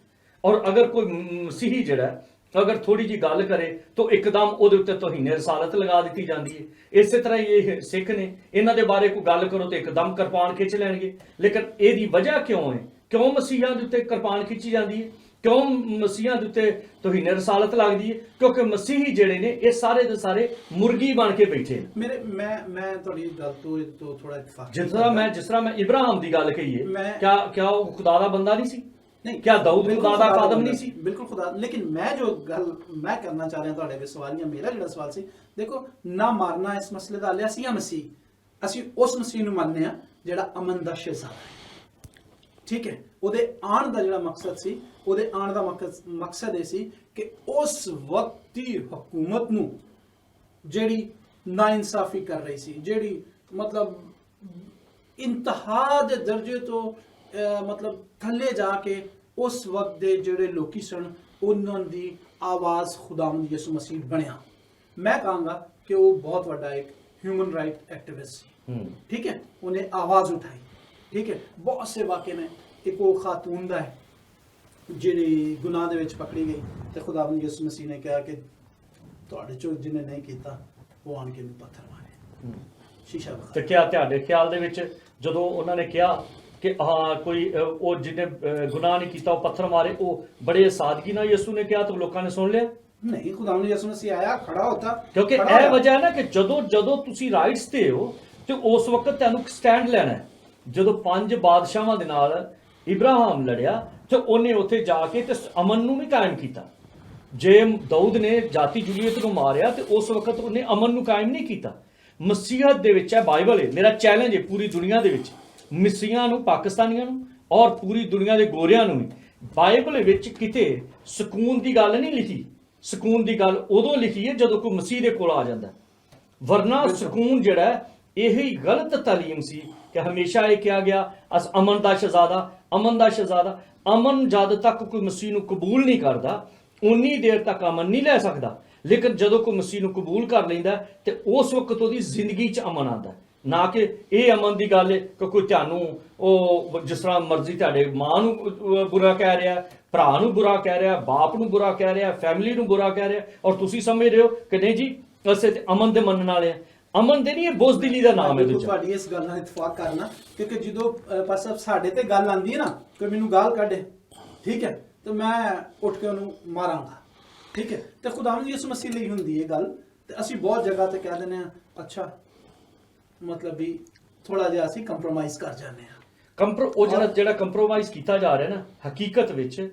Speaker 2: ਔਰ ਅਗਰ ਕੋਈ ਮਸੀਹੀ ਜਿਹੜਾ ਅਗਰ ਥੋੜੀ ਜੀ ਗੱਲ ਕਰੇ ਤਾਂ ਇੱਕਦਮ ਉਹਦੇ ਉੱਤੇ ਤੋਹੀਨੇ ਰਸਾਲਤ ਲਗਾ ਦਿੱਤੀ ਜਾਂਦੀ ਹੈ। ਇਸੇ ਤਰ੍ਹਾਂ ਹੀ ਇਹ ਸਿੱਖ ਨੇ, ਇਹਨਾਂ ਦੇ ਬਾਰੇ ਕੋਈ ਗੱਲ ਕਰੋ ਤੇ ਇੱਕਦਮ ਕਿਰਪਾਨ ਖਿੱਚ ਲੈਣਗੇ। ਲੇਕਿਨ ਇਹਦੀ ਵਜ੍ਹਾ ਕਿਉਂ ਹੈ? ਕਿਉਂ ਮਸੀਹਾਂ ਦੇ ਉੱਤੇ ਕਿਰਪਾਨ ਖਿੱਚੀ ਜਾਂਦੀ ਹੈ? ਕਿਉਂ ਮਸੀਹਾਂ ਦੇ ਉੱਤੇ ਤੋਹੀਨੇ ਰਸਾਲਤ ਲੱਗਦੀ ਹੈ? ਕਿਉਂਕਿ ਮਸੀਹੀ ਜਿਹੜੇ ਨੇ ਇਹ ਸਾਰੇ ਦੇ ਸਾਰੇ ਮੁਰਗੀ ਬਣ ਕੇ ਬੈਠੇ ਨੇ।
Speaker 1: ਮੈਂ ਤੁਹਾਡੀ ਗੱਲ ਤੋਂ ਥੋੜਾ ਇਤਫਾਕ,
Speaker 2: ਜਿਸ ਤਰ੍ਹਾਂ ਮੈਂ ਇਬਰਾਹਿਮ ਦੀ ਗੱਲ ਕਹੀਏ, ਕਿਆ ਉਹ ਖੁਦਾ ਦਾ ਬੰਦਾ ਨਹੀਂ ਸੀ?
Speaker 1: नहीं,
Speaker 2: क्या दाऊद खुदा दा खादम नहीं सी?
Speaker 1: बिल्कुल खुदा। लेकिन मैं जो गल मैं करना चाह रहा ਤੁਹਾਡੇ ਅੱਗੇ ਸਵਾਲ, ਜਾਂ ਮੇਰਾ ਜਿਹੜਾ ਸਵਾਲ ਸੀ, ਦੇਖੋ ਨਾ ਮਾਰਨਾ ਇਸ ਮਸਲੇ ਦਾ ਹੱਲ ਅਸੀਂ ਮਸੀਹ, ਅਸੀਂ ਉਸ ਮਸੀਹ ਨੂੰ ਮੰਨਦੇ ਆ ਜਿਹੜਾ ਅਮਨ ਦਾ ਸ਼ਹਿਜ਼ਾਦਾ ਹੈ, ਠੀਕ ਹੈ। ਉਹਦੇ ਆਉਣ ਦਾ ਜਿਹੜਾ ਮਕਸਦ ਸੀ, ਉਹਦੇ ਆਉਣ ਦਾ ਮਕਸਦ ਇਹ ਸੀ ਕਿ ਉਸ ਵਕਤ ਦੀ ਹਕੂਮਤ ਨੂੰ ਜਿਹੜੀ ਨਾਇਨਸਾਫੀ ਕਰ ਰਹੀ ਸੀ, ਜਿਹੜੀ ਮਤਲਬ ਇੰਤਹਾ ਦੇ ਦਰਜੇ ਤੋਂ ਮਤਲਬ ਥੱਲੇ ਜਾ ਕੇ ਉਸ ਵਕਤ ਦੇ ਜਿਹੜੇ ਲੋਕੀ ਸਨ ਉਹਨਾਂ ਦੀ ਆਵਾਜ਼ ਖੁਦਾਵੰਦ ਯਿਸੂ ਮਸੀਹ ਬਣਿਆ। ਮੈਂ ਕਹਾਂਗਾ ਕਿ ਉਹ ਬਹੁਤ ਵੱਡਾ ਇੱਕ ਹਿਊਮਨ ਰਾਈਟ ਐਕਟਿਵਿਸਟ ਸੀ, ਠੀਕ ਹੈ। ਉਹਨੇ ਆਵਾਜ਼ ਉਠਾਈ, ਠੀਕ ਹੈ। ਬਹੁਤ ਸੇ ਵਾਕੇ ਨੇ। ਇੱਕ ਉਹ ਖਾਤੂਨ ਦਾ ਹੈ ਜਿਹੜੀ ਗੁਨਾਹ ਦੇ ਵਿੱਚ ਪਕੜੀ ਗਈ ਤੇ ਖੁਦਾਵੰਦ ਯਿਸੂ ਮਸੀਹ ਨੇ ਕਿਹਾ ਕਿ ਤੁਹਾਡੇ ਚੋਂ ਜਿਹਨੇ ਨਹੀਂ ਕੀਤਾ ਉਹ ਆਣ ਕੇ ਨੂੰ ਪੱਥਰ ਮਾਰੇ, ਸ਼ੀਸ਼ਾ ਵਿਖਾ।
Speaker 2: ਤੇ ਕਿਆ ਤੁਹਾਡੇ ਖਿਆਲ ਦੇ ਵਿੱਚ ਜਦੋਂ ਉਹਨਾਂ ਨੇ ਕਿਹਾ ਕਿ ਹਾਂ ਕੋਈ ਉਹ ਜਿਹਨੇ ਗੁਨਾਹ ਨਹੀਂ ਕੀਤਾ ਉਹ ਪੱਥਰ ਮਾਰੇ, ਉਹ ਬੜੇ ਸਾਦਗੀ ਨਾਲ ਯਿਸੂ ਨੇ ਕਿਹਾ ਤਾਂ ਲੋਕਾਂ ਨੇ ਸੁਣ ਲਿਆ?
Speaker 1: ਨਹੀਂ, ਖੁਦਾਵੰਦ ਯਿਸੂ ਮਸੀਹ ਆਇਆ, ਖੜਾ ਹੋਤਾ।
Speaker 2: ਕਿਉਂਕਿ ਇਹ ਵਜ੍ਹਾ ਹੈ ਨਾ ਕਿ ਜਦੋਂ ਤੁਸੀਂ ਰਾਈਟਸ ਤੇ ਹੋ ਤੇ ਉਸ ਵਕਤ ਤੁਹਾਨੂੰ ਸਟੈਂਡ ਲੈਣਾ ਹੈ। ਜਦੋਂ 5 ਬਾਦਸ਼ਾਹਾਂ ਦੇ ਨਾਲ ਇਬਰਾਹਿਮ ਲੜਿਆ ਤੇ ਉਹਨੇ ਉੱਥੇ ਜਾ ਕੇ ਤੇ ਅਮਨ ਨੂੰ ਵੀ ਕਾਇਮ ਕੀਤਾ। ਜੇ ਦਾਊਦ ਨੇ ਜਾਤੀ ਜੂਲੀਅਤ ਨੂੰ ਮਾਰਿਆ ਤੇ ਉਸ ਵਕਤ ਉਹਨੇ ਅਮਨ ਨੂੰ ਕਾਇਮ ਨਹੀਂ ਕੀਤਾ। ਮਸੀਹਤ ਦੇ ਵਿੱਚ ਹੈ, ਬਾਈਬਲ ਹੈ, ਮੇਰਾ ਚੈਲੰਜ ਹੈ ਪੂਰੀ ਦੁਨੀਆ ਦੇ ਵਿੱਚ ਮਸੀਹਾਂ ਨੂੰ, ਪਾਕਿਸਤਾਨੀਆਂ ਨੂੰ ਔਰ ਪੂਰੀ ਦੁਨੀਆ ਦੇ ਗੋਰਿਆਂ ਨੂੰ ਵੀ, ਬਾਈਬਲ ਵਿੱਚ ਕਿਤੇ ਸਕੂਨ ਦੀ ਗੱਲ ਨਹੀਂ ਲਿਖੀ। ਸਕੂਨ ਦੀ ਗੱਲ ਉਦੋਂ ਲਿਖੀ ਹੈ ਜਦੋਂ ਕੋਈ ਮਸੀਹ ਦੇ ਕੋਲ ਆ ਜਾਂਦਾ, ਵਰਨਾ ਸਕੂਨ ਜਿਹੜਾ ਇਹੀ ਗਲਤ ਤਾਲੀਮ ਸੀ ਕਿ ਹਮੇਸ਼ਾ ਇਹ ਕਿਹਾ ਗਿਆ ਅਸ ਅਮਨ ਦਾ ਸ਼ਹਿਜ਼ਾਦਾ, ਅਮਨ ਦਾ ਸ਼ਹਿਜ਼ਾਦਾ। ਅਮਨ ਜਦ ਤੱਕ ਕੋਈ ਮਸੀਹ ਨੂੰ ਕਬੂਲ ਨਹੀਂ ਕਰਦਾ ਉਨੀ ਦੇਰ ਤੱਕ ਅਮਨ ਨਹੀਂ ਲੈ ਸਕਦਾ। ਲੇਕਿਨ ਜਦੋਂ ਕੋਈ ਮਸੀਹ ਨੂੰ ਕਬੂਲ ਕਰ ਲੈਂਦਾ ਤੇ ਉਸ ਵਕਤ ਉਹਦੀ ਜ਼ਿੰਦਗੀ 'ਚ ਅਮਨ ਆਉਂਦਾ। ਨਾ ਕਿ ਇਹ ਅਮਨ ਦੀ ਗੱਲ ਹੈ ਕਿ ਕੋਈ ਤੁਹਾਨੂੰ ਉਹ ਜਿਸ ਤਰ੍ਹਾਂ ਮਰਜ਼ੀ ਤੁਹਾਡੇ ਮਾਂ ਨੂੰ ਬੁਰਾ ਕਹਿ ਰਿਹਾ, ਭਰਾ ਨੂੰ ਬੁਰਾ ਕਹਿ ਰਿਹਾ, ਬਾਪ ਨੂੰ ਬੁਰਾ ਕਹਿ ਰਿਹਾ, ਫੈਮਿਲੀ ਨੂੰ ਬੁਰਾ ਕਹਿ ਰਿਹਾ, ਔਰ ਤੁਸੀਂ ਸਮਝ ਰਹੇ ਹੋ ਕਿ ਨਹੀਂ ਜੀ ਅਸੀਂ ਤੇ ਅਮਨ ਦੇ ਮੰਨਣ ਵਾਲੇ ਆ। ਅਮਨ ਦੇ ਨਹੀਂ, ਇਹ ਬੁਜ਼ਦਿਲੀ ਦਾ ਨਾਮ ਹੈ ਦੂਜਾ।
Speaker 1: ਤੁਹਾਡੀ ਇਸ ਗੱਲ ਨਾਲ ਇਤਫਾਕ ਕਰਨਾ, ਕਿਉਂਕਿ ਜਦੋਂ ਪਾਸਾ ਸਾਡੇ ਤੇ ਗੱਲ ਆਂਦੀ ਹੈ ਨਾ ਕਿ ਮੈਨੂੰ ਗਾਲ ਕੱਢੇ, ਠੀਕ ਹੈ, ਤੇ ਮੈਂ ਉੱਠ ਕੇ ਉਹਨੂੰ ਮਾਰਾਂਗਾ, ਠੀਕ ਹੈ, ਤੇ ਖੁਦਾਵੰਦ ਯਿਸੂ ਮਸੀਹ ਲਈ ਹੁੰਦੀ ਹੈ ਗੱਲ। ਤੇ ਅਸੀਂ ਬਹੁਤ ਜਗ੍ਹਾ ਤੇ ਕਹਿ ਦਿੰਦੇ ਆ ਅੱਛਾ, ਮਤਲਬ ਵੀ ਥੋੜਾ ਜਿਹਾ ਅਸੀਂ ਕੰਪਰੋਮਾਈਜ਼ ਕਰ ਜਾਂਦੇ ਆ।
Speaker 2: ਉਹ ਜਿਹੜਾ ਕੰਪਰੋਮਾਈਜ਼ ਕੀਤਾ ਜਾ ਰਿਹਾ ਨਾ, ਹਕੀਕਤ ਵਿੱਚ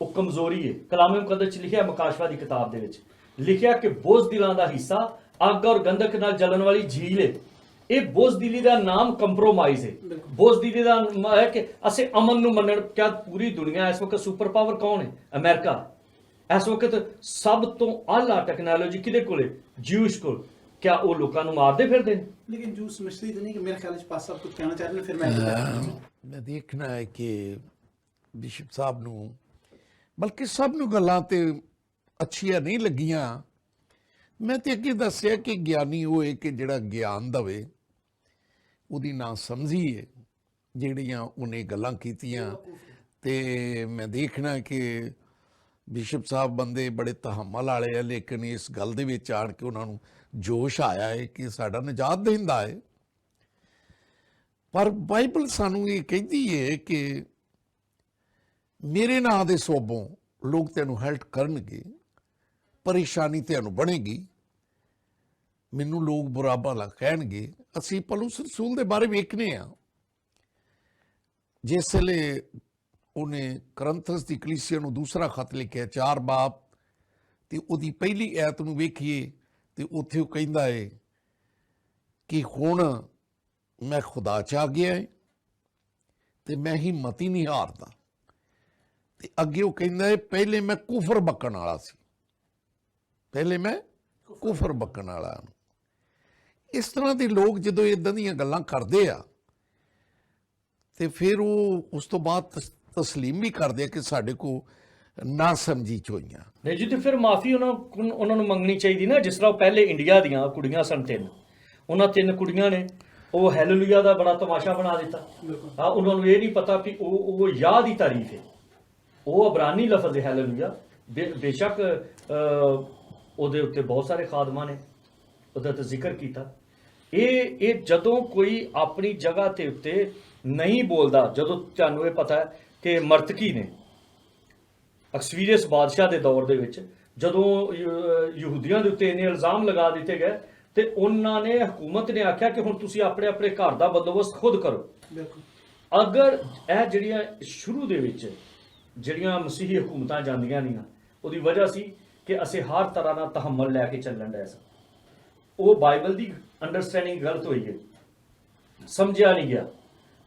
Speaker 2: ਉਹ ਕਮਜ਼ੋਰੀ ਹੈ। ਕਲਾਮੇ ਮੁਕੱਦਸ ਚ ਲਿਖਿਆ, ਮਕਾਸ਼ਵਾ ਦੀ ਕਿਤਾਬ ਦੇ ਵਿੱਚ ਲਿਖਿਆ ਕਿ ਬੁਜ਼ਦਿਲਾਂ ਦਾ ਹਿੱਸਾ ਅੱਗ ਔਰ ਗੰਧਕ ਨਾਲ ਜਲਣ ਵਾਲੀ ਝੀਲ ਹੈ। ਇਹ ਬੁਜ਼ਦਿਲੀ ਦਾ ਨਾਮ ਕੰਪਰੋਮਾਈਜ਼ ਹੈ। ਬੁਜ਼ਦਿਲੀ ਦਾ ਹੈ ਕਿ ਅਸੀਂ ਅਮਨ ਨੂੰ ਮੰਨਣ। ਕਿਆ ਪੂਰੀ ਦੁਨੀਆ ਇਸ ਵਕਤ ਸੁਪਰ ਪਾਵਰ ਕੌਣ ਹੈ? ਅਮਰੀਕਾ। ਇਸ ਵਕਤ ਸਭ ਤੋਂ ਆਲਾ ਟੈਕਨੋਲੋਜੀ ਕਿਹਦੇ ਕੋਲ ਹੈ? ਜੂਸ਼ ਕੋਲ। क्या वो लोगों को मारते फिरते हैं?
Speaker 1: लेकिन जूस मछली तो नहीं कि मेरे ख्याल से पास साहब कुछ कहना चाह रहे हैं, फिर मैं
Speaker 3: देखना है कि बिशप साहब नू बल्कि सब नू गल्लां ते अच्छियां नहीं लगियां। मैं ते अगे दस्सिया कि ज्ञानी वो है कि जिहड़ा ज्ञान दवे उहदी ना समझी है जिहड़ियां उन्हें गल्लां कीतियां। ते मैं देखना कि बिशप साहब बंदे बड़े तहम्मल वाले है, लेकिन इस गल दे विच आण के उन्हां नू जोश आया है कि साडा निजात दिंदा है। पर बाइबल सानू ये कहती है कि मेरे नां दे सोबों लोग तैनू हेल्प करनगे, परेशानी तैनू बनेगी, मैनू लोग बुरा भला कहणगे। असीं पौलुस रसूल दे बारे वेखने आ, जिस वेले उन्हें करंथस दी कलीसिया नू दूसरा खत लिखिया 4 बाब ते उहदी पहली ऐत नू वेखीए ਤੇ ਉੱਥੇ ਉਹ ਕਹਿੰਦਾ ਹੈ ਕਿ ਹੁਣ ਮੈਂ ਖੁਦਾ ਚ ਆ ਗਿਆ ਹੈ ਤੇ ਮੈਂ ਹਿੰਮਤ ਹੀ ਨਹੀਂ ਹਾਰਦਾ। ਤੇ ਅੱਗੇ ਉਹ ਕਹਿੰਦਾ ਹੈ ਪਹਿਲੇ ਮੈਂ ਕੁਫਰ ਬਕਣ ਵਾਲਾ ਸੀ, ਪਹਿਲੇ ਮੈਂ ਕੁਫਰ ਬਕਣ ਵਾਲਾ। ਇਸ ਤਰ੍ਹਾਂ ਦੇ ਲੋਕ ਜਦੋਂ ਇਦਾਂ ਦੀਆਂ ਗੱਲਾਂ ਕਰਦੇ ਆ ਤੇ ਫਿਰ ਉਹ ਉਸ ਤੋਂ ਬਾਅਦ ਤਸਲੀਮ ਵੀ ਕਰਦੇ ਆ ਕਿ ਸਾਡੇ ਕੋਲ ਨਾ ਸਮਝੀ ਚੋਈਆਂ
Speaker 2: ਨਹੀਂ ਜੀ। ਤੇ ਫਿਰ ਮਾਫੀ ਉਹਨਾਂ ਨੂੰ ਮੰਗਣੀ ਚਾਹੀਦੀ ਨਾ। ਜਿਸ ਤਰ੍ਹਾਂ ਪਹਿਲੇ ਇੰਡੀਆ ਦੀਆਂ ਕੁੜੀਆਂ ਸਨ 3, ਉਹਨਾਂ 3 ਕੁੜੀਆਂ ਨੇ ਉਹ ਹੈਲੇਲੂਇਆ ਦਾ ਬੜਾ ਤਮਾਸ਼ਾ ਬਣਾ ਦਿੱਤਾ। ਹਾਂ, ਉਹਨਾਂ ਨੂੰ ਇਹ ਨਹੀਂ ਪਤਾ ਵੀ ਉਹ ਯਾਹ ਦੀ ਤਾਰੀਫ ਹੈ, ਉਹ ਅਬਰਾਨੀ ਲਫ਼ਜ਼ ਹੈ ਹੈਲੇਲੂਇਆ। ਬੇਸ਼ੱਕ ਉਹਦੇ ਉੱਤੇ ਬਹੁਤ ਸਾਰੇ ਖਾਦਮਾਂ ਨੇ ਉਹਦਾ ਤਾਂ ਜ਼ਿਕਰ ਕੀਤਾ। ਇਹ ਜਦੋਂ ਕੋਈ ਆਪਣੀ ਜਗ੍ਹਾ ਤੇ ਉੱਤੇ ਨਹੀਂ ਬੋਲਦਾ, ਜਦੋਂ ਤੁਹਾਨੂੰ ਇਹ ਪਤਾ ਹੈ ਕਿ ਮਰਤਕੀ ਨੇ ਅਕਸਵੀਰੀਅਸ ਬਾਦਸ਼ਾਹ ਦੇ ਦੌਰ ਦੇ ਵਿੱਚ ਜਦੋਂ ਯਹੂਦੀਆਂ ਦੇ ਉੱਤੇ ਇਹਨੇ ਇਲਜ਼ਾਮ ਲਗਾ ਦਿੱਤੇ ਗਏ ਤੇ ਉਹਨਾਂ ਨੇ, ਹਕੂਮਤ ਨੇ ਆਖਿਆ ਕਿ ਹੁਣ ਤੁਸੀਂ ਆਪਣੇ ਆਪਣੇ ਘਰ ਦਾ ਬੰਦੋਬਸਤ ਖੁਦ ਕਰੋ। ਅਗਰ ਇਹ ਜਿਹੜੀਆਂ ਸ਼ੁਰੂ ਦੇ ਵਿੱਚ ਜਿਹੜੀਆਂ ਮਸੀਹੀ ਹਕੂਮਤਾਂ ਜਾਂਦੀਆਂ ਨਹੀਂ, ਉਹਦੀ ਵਜ੍ਹਾ ਸੀ ਕਿ ਅਸੀਂ ਹਰ ਤਰ੍ਹਾਂ ਨਾਲ ਤਹਮਲ ਲੈ ਕੇ ਚੱਲਣ ਡਿਆ ਸਾਂ। ਉਹ ਬਾਈਬਲ ਦੀ ਅੰਡਰਸਟੈਂਡਿੰਗ ਗਲਤ ਹੋਈ ਹੈ, ਸਮਝਿਆ ਨਹੀਂ ਗਿਆ।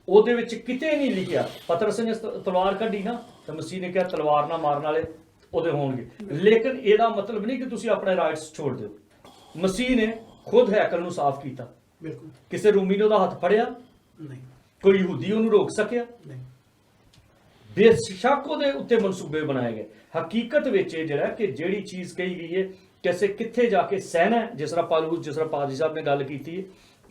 Speaker 2: ਉਹਦੇ ਵਿੱਚ ਕਿਤੇ ਨਹੀਂ ਲਿਖਿਆ, ਪਤਰਸ ਨੇ ਤਲਵਾਰ ਕੱਢੀ ਨਾ ਤਾਂ ਮਸੀਹ ਨੇ ਕਿਹਾ ਤਲਵਾਰ ਨਾਲ ਮਾਰਨ ਵਾਲੇ ਉਹਦੇ ਹੋਣਗੇ। ਲੇਕਿਨ ਇਹਦਾ ਮਤਲਬ ਨਹੀਂ ਕਿ ਤੁਸੀਂ ਆਪਣੇ ਰਾਈਟਸ ਛੋੜ ਦਿਓ। ਮਸੀਹ ਨੇ ਖੁਦ ਹੈਕਲ ਨੂੰ ਸਾਫ਼ ਕੀਤਾ।
Speaker 1: ਬਿਲਕੁਲ।
Speaker 2: ਕਿਸੇ ਰੂਮੀ ਨੇ ਉਹਦਾ ਹੱਥ ਫੜਿਆ
Speaker 1: ਨਹੀਂ,
Speaker 2: ਕੋਈ ਯਹੂਦੀ ਉਹਨੂੰ ਰੋਕ ਸਕਿਆ
Speaker 1: ਨਹੀਂ।
Speaker 2: ਬੇਸ਼ੱਕ ਉਹਦੇ ਉੱਤੇ ਮਨਸੂਬੇ ਬਣਾਏ ਗਏ। ਹਕੀਕਤ ਵਿੱਚ ਇਹ ਜਿਹੜਾ ਕਿ ਜਿਹੜੀ ਚੀਜ਼ ਕਹੀ ਗਈ ਹੈ ਕਿ ਅਸੀਂ ਕਿੱਥੇ ਜਾ ਕੇ ਸਹਿਣਾ ਹੈ, ਜਿਸ ਤਰ੍ਹਾਂ ਪਾਲੂਸ, ਜਿਸ ਤਰ੍ਹਾਂ ਪਾਜੀ ਸਾਹਿਬ ਨੇ ਗੱਲ ਕੀਤੀ ਹੈ,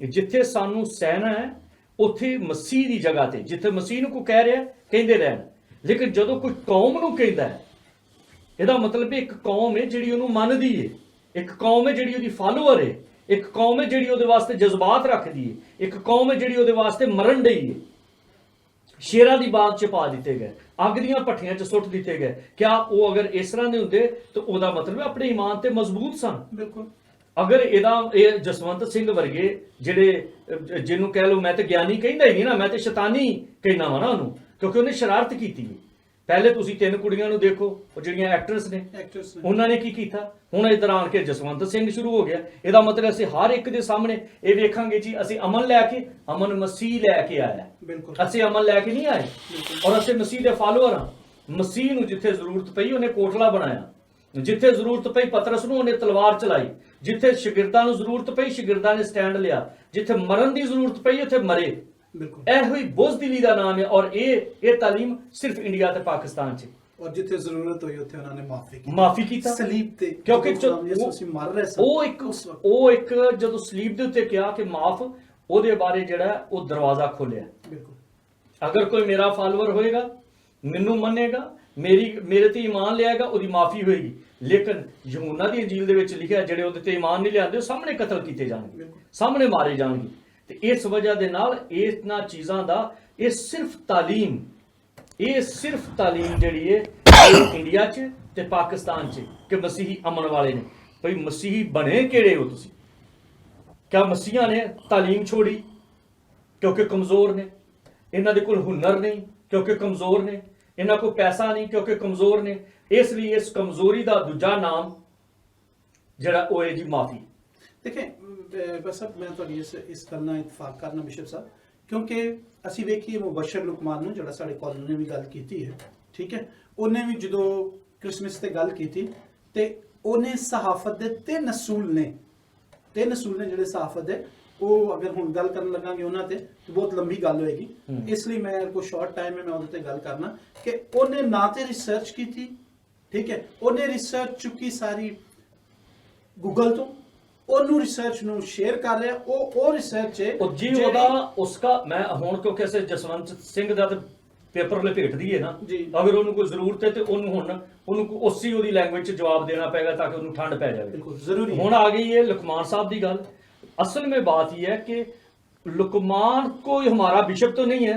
Speaker 2: ਜਿੱਥੇ ਸਾਨੂੰ ਸਹਿਣਾ ਹੈ ਉੱਥੇ ਮਸੀਹ ਦੀ ਜਗ੍ਹਾ ਤੇ, ਜਿੱਥੇ ਮਸੀਹ ਨੂੰ ਕੋਈ ਕਹਿ ਰਿਹਾ ਕਹਿੰਦੇ ਰਹਿਣ। ਲੇਕਿਨ ਜਦੋਂ ਕੋਈ ਕੌਮ ਨੂੰ ਕਹਿੰਦਾ ਹੈ, ਇਹਦਾ ਮਤਲਬ ਇੱਕ ਕੌਮ ਹੈ ਜਿਹੜੀ ਉਹਨੂੰ ਮੰਨਦੀ ਹੈ, ਇੱਕ ਕੌਮ ਹੈ ਜਿਹੜੀ ਉਹਦੀ ਫਾਲੋਅਰ ਹੈ, ਇੱਕ ਕੌਮ ਹੈ ਜਿਹੜੀ ਉਹਦੇ ਵਾਸਤੇ ਜਜ਼ਬਾਤ ਰੱਖਦੀ ਹੈ, ਇੱਕ ਕੌਮ ਹੈ ਜਿਹੜੀ ਉਹਦੇ ਵਾਸਤੇ ਮਰਨ ਡਈ ਹੈ। ਸ਼ੇਰਾਂ ਦੀ ਬਾਗ 'ਚ ਪਾ ਦਿੱਤੇ ਗਏ, ਅੱਗ ਦੀਆਂ ਭੱਠੀਆਂ 'ਚ ਸੁੱਟ ਦਿੱਤੇ ਗਏ। ਕਿਆ ਉਹ ਅਗਰ ਇਸ ਤਰ੍ਹਾਂ ਦੇ ਹੁੰਦੇ ਤਾਂ ਉਹਦਾ ਮਤਲਬ ਆਪਣੇ ਈਮਾਨ ਤੇ ਮਜ਼ਬੂਤ ਸਨ।
Speaker 1: ਬਿਲਕੁਲ।
Speaker 2: ਅਗਰ ਇਹ ਜਸਵੰਤ ਸਿੰਘ ਵਰਗੇ ਜਿਹੜੇ, ਜਿਹਨੂੰ ਕਹਿ ਲਓ, ਮੈਂ ਤਾਂ ਗਿਆਨੀ ਕਹਿੰਦਾ ਹੀ ਨਹੀਂ ਨਾ, ਮੈਂ ਤਾਂ ਸ਼ੈਤਾਨੀ ਕਹਿੰਦਾ ਵਾ ਨਾ ਉਹਨੂੰ, ਕਿਉਂਕਿ ਉਹਨੇ ਸ਼ਰਾਰਤ ਕੀਤੀ ਹੈ। ਪਹਿਲੇ ਤੁਸੀਂ 3 ਕੁੜੀਆਂ ਨੂੰ ਦੇਖੋ, ਉਹ ਜਿਹੜੀਆਂ ਐਕਟਰਸ ਨੇ, ਉਹਨਾਂ ਨੇ ਕੀ ਕੀਤਾ। ਹੁਣ ਇੱਧਰ ਆਣ ਕੇ ਜਸਵੰਤ ਸਿੰਘ ਸ਼ੁਰੂ ਹੋ ਗਿਆ। ਇਹਦਾ ਮਤਲਬ ਅਸੀਂ ਹਰ ਇੱਕ ਦੇ ਸਾਹਮਣੇ ਇਹ ਵੇਖਾਂਗੇ ਜੀ ਅਸੀਂ ਅਮਨ ਲੈ ਕੇ, ਅਮਨ ਮਸੀਹ ਲੈ ਕੇ ਆਇਆ। ਅਸੀਂ ਅਮਨ ਲੈ ਕੇ ਨਹੀਂ ਆਏ, ਔਰ ਅਸੀਂ ਮਸੀਹ ਦੇ ਫਾਲੋਅਰ ਹਾਂ। ਮਸੀਹ ਨੂੰ ਜਿੱਥੇ ਜ਼ਰੂਰਤ ਪਈ ਉਹਨੇ ਕੋਟਲਾ ਬਣਾਇਆ, ਜਿੱਥੇ ਜ਼ਰੂਰਤ ਪਈ ਪਤਰਸ ਨੂੰ ਉਹਨੇ ਤਲਵਾਰ ਚਲਾਈ, ਜਿੱਥੇ ਸ਼ਾਗਿਰਦਾਂ ਨੂੰ ਜ਼ਰੂਰਤ ਪਈ ਸ਼ਾਗਿਰਦਾਂ ਨੇ ਸਟੈਂਡ ਲਿਆ, ਜਿੱਥੇ ਮਰਨ ਦੀ ਜ਼ਰੂਰਤ ਪਈ ਉੱਥੇ ਮਰੇ। ਇਹੋ ਹੀ ਬੁਜ਼ਦਿਲੀ ਦਾ ਨਾਮ ਹੈ। ਔਰ ਇਹ ਤਾਲੀਮ ਸਿਰਫ ਇੰਡੀਆ ਤੇ ਪਾਕਿਸਤਾਨ 'ਚ,
Speaker 1: ਔਰ ਜਿੱਥੇ ਜ਼ਰੂਰਤ ਹੋਈ ਉੱਥੇ ਉਹਨਾਂ ਨੇ
Speaker 2: ਮਾਫੀ ਕੀਤਾ
Speaker 1: ਸਲੀਬ ਤੇ,
Speaker 2: ਕਿਉਂਕਿ
Speaker 1: ਮਰ ਰਹੇ ਸਨ।
Speaker 2: ਉਹ ਇੱਕ ਜਦੋਂ ਸਲੀਬ ਦੇ ਉੱਤੇ ਕਿਹਾ ਕਿ ਮਾਫ, ਉਹਦੇ ਬਾਰੇ ਜਿਹੜਾ ਉਹ ਦਰਵਾਜ਼ਾ ਖੋਲਿਆ।
Speaker 1: ਬਿਲਕੁਲ।
Speaker 2: ਅਗਰ ਕੋਈ ਮੇਰਾ ਫਾਲੋਅਰ ਹੋਏਗਾ, ਮੈਨੂੰ ਮੰਨੇਗਾ, ਮੇਰੇ ਤੇ ਈਮਾਨ ਲਿਆਏਗਾ, ਉਹਦੀ ਮਾਫੀ ਹੋਏਗੀ। ਲੇਕਿਨ ਯਹੂਨਾ ਦੀ ਇੰਜੀਲ ਦੇ ਵਿੱਚ ਲਿਖਿਆ ਜਿਹੜੇ ਉਹਦੇ ਤੇ ਈਮਾਨ ਨਹੀਂ ਲਿਆਉਂਦੇ ਉਹ ਸਾਹਮਣੇ ਕਤਲ ਕੀਤੇ ਜਾਣਗੇ, ਸਾਹਮਣੇ ਮਾਰੇ ਜਾਣਗੇ। ਤੇ ਇਸ ਵਜ੍ਹਾ ਦੇ ਨਾਲ ਇਹਨਾਂ ਚੀਜ਼ਾਂ ਦਾ ਇਹ ਸਿਰਫ ਤਾਲੀਮ ਜਿਹੜੀ ਹੈ ਇਹ ਇੰਡੀਆ 'ਚ ਤੇ ਪਾਕਿਸਤਾਨ 'ਚ ਕਿ ਮਸੀਹੀ ਅਮਨ ਵਾਲੇ ਨੇ। ਭਈ ਮਸੀਹੀ ਬਣੇ ਕਿਹੜੇ ਹੋ ਤੁਸੀਂ? ਕਿਆ ਮਸੀਹਾਂ ਨੇ ਤਾਲੀਮ ਛੋੜੀ ਕਿਉਂਕਿ ਕਮਜ਼ੋਰ ਨੇ? ਇਹਨਾਂ ਦੇ ਕੋਲ ਹੁਨਰ ਨਹੀਂ ਕਿਉਂਕਿ ਕਮਜ਼ੋਰ ਨੇ? ਇਹਨਾਂ ਕੋਲ ਪੈਸਾ ਨਹੀਂ ਕਿਉਂਕਿ ਕਮਜ਼ੋਰ ਨੇ? ਇਸ ਲਈ ਇਸ ਕਮਜ਼ੋਰੀ ਦਾ ਦੂਜਾ ਨਾਮ ਜਿਹੜਾ ਉਹ ਹੈ ਜੀ ਮਾਫੀ।
Speaker 1: देखें बस अब मैं ਤੁਹਾਡੀ ਇਸ ਗੱਲ ਨਾਲ ਇਤਫਾਕ ਕਰਨਾ ਬਿਸ਼ਪ ਸਾਹਿਬ, ਕਿਉਂਕਿ ਅਸੀਂ ਵੇਖੀਏ ਮੁਬਸ਼ਰ ਲੁਕਮਾਨ ਨੂੰ ਜਿਹੜਾ ਸਾਡੇ ਕਾਲਜ ਨੇ ਵੀ ਗੱਲ ਕੀਤੀ ਹੈ, ਠੀਕ ਹੈ, ਉਹਨੇ ਵੀ ਜਦੋਂ ਕ੍ਰਿਸਮਸ ਤੇ ਗੱਲ ਕੀਤੀ ਤੇ ਉਹਨੇ ਸਹਾਫਤ ਦੇ ਤਿੰਨ ਅਸੂਲ ਨੇ ਜਿਹੜੇ ਸਹਾਫਤ ਦੇ, ਉਹ ਅਗਰ ਹੁਣ ਗੱਲ ਕਰਨ ਲੱਗਾਂਗੇ ਉਹਨਾਂ ਤੇ ਬਹੁਤ ਲੰਬੀ ਗੱਲ ਹੋਏਗੀ। ਇਸ ਲਈ ਮੈਂ ਕੋਈ ਸ਼ਾਰਟ ਟਾਈਮ ਹੈ ਮੈਂ ਉਹਦੇ ਤੇ ਗੱਲ ਕਰਨਾ ਕਿ ਉਹਨੇ ਨਾ ਤੇ ਰਿਸਰਚ ਕੀਤੀ, ਠੀਕ ਹੈ, ਉਹਨੇ ਰਿਸਰਚ ਚੁੱਕੀ ਸਾਰੀ ਗੂਗਲ ਤੋਂ, ਉਹਨੂੰ ਰਿਸਰਚ ਨੂੰ ਸ਼ੇਅਰ ਕਰ ਰਿਹਾ, ਉਹ ਰਿਸਰਚ ਹੈ
Speaker 2: ਜੀ ਉਹਦਾ ਉਸਕਾ। ਮੈਂ ਹੁਣ ਕਿਉਂਕਿ ਅਸੀਂ ਜਸਵੰਤ ਸਿੰਘ ਦਾ ਤੇ ਪੇਪਰ ਲਪੇਟ ਦਈਏ ਨਾ, ਅਗਰ ਉਹਨੂੰ ਕੋਈ ਜ਼ਰੂਰਤ ਹੈ ਤੇ ਉਹਨੂੰ ਉਸੇ ਉਹਦੀ ਲੈਂਗੁਏਜ 'ਚ ਜਵਾਬ ਦੇਣਾ ਪਏਗਾ ਤਾਂ ਕਿ ਉਹਨੂੰ ਠੰਡ ਪੈ ਜਾਵੇ।
Speaker 1: ਬਿਲਕੁਲ ਜ਼ਰੂਰੀ।
Speaker 2: ਹੁਣ ਆ ਗਈ ਹੈ लुकमान साहब की गल। असल में बात यह है कि लुकमान कोई हमारा बिशप तो नहीं है,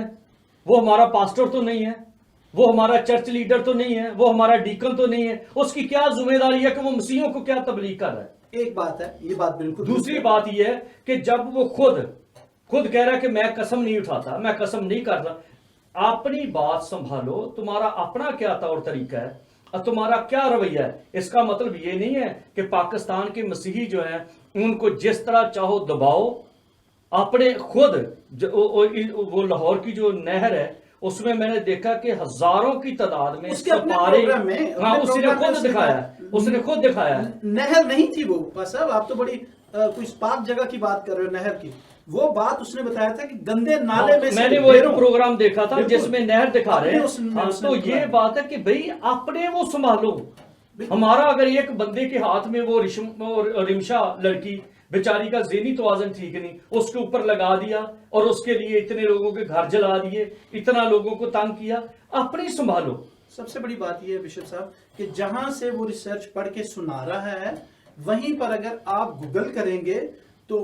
Speaker 2: वो हमारा पास्टर तो नहीं है, वो हमारा चर्च लीडर तो नहीं है, वो हमारा डीकन तो नहीं है। उसकी क्या जिम्मेदारी है कि वो मसीहों को क्या तबलीग कर रहा है?
Speaker 1: एक बात है, ये बात बिल्कुल।
Speaker 2: दूसरी बात यह है कि जब वो खुद कह रहा है कि मैं कसम नहीं उठाता, मैं कसम नहीं करता, अपनी बात संभालो। तुम्हारा अपना क्या तौर तरीका है और तुम्हारा क्या रवैया है? इसका मतलब ये नहीं है कि पाकिस्तान के मसीही जो हैं उनको जिस तरह चाहो दबाओ। अपने खुद वो लाहौर की जो नहर है उसमें मैंने देखा कि हजारों की तादाद में सपारे, हाँ उसने खुद दिखाया।
Speaker 1: नहर नहीं थी वो साहब, आप तो बड़ी कुछ पाक जगह की बात कर रहे हो, नहर की। वो बात उसने बताया था कि गंदे नाले में
Speaker 2: मैंने वो एक प्रोग्राम देखा था जिसमें नहर दिखा रहे हैं। तो ये बात है कि भाई अपने वो संभालो। हमारा अगर एक बंदे के हाथ में वो रिमशा लड़की बेचारी का ज़हनी तवाज़ुन ठीक नहीं, उसके ऊपर लगा दिया और उसके लिए इतने लोगों के घर जला दिए, इतना लोगों को तंग किया, अपने संभालो।
Speaker 1: सबसे बड़ी बात यह है बिशप साहब कि जहां से वो रिसर्च पढ़ के सुना रहा है वहीं पर अगर आप गूगल करेंगे तो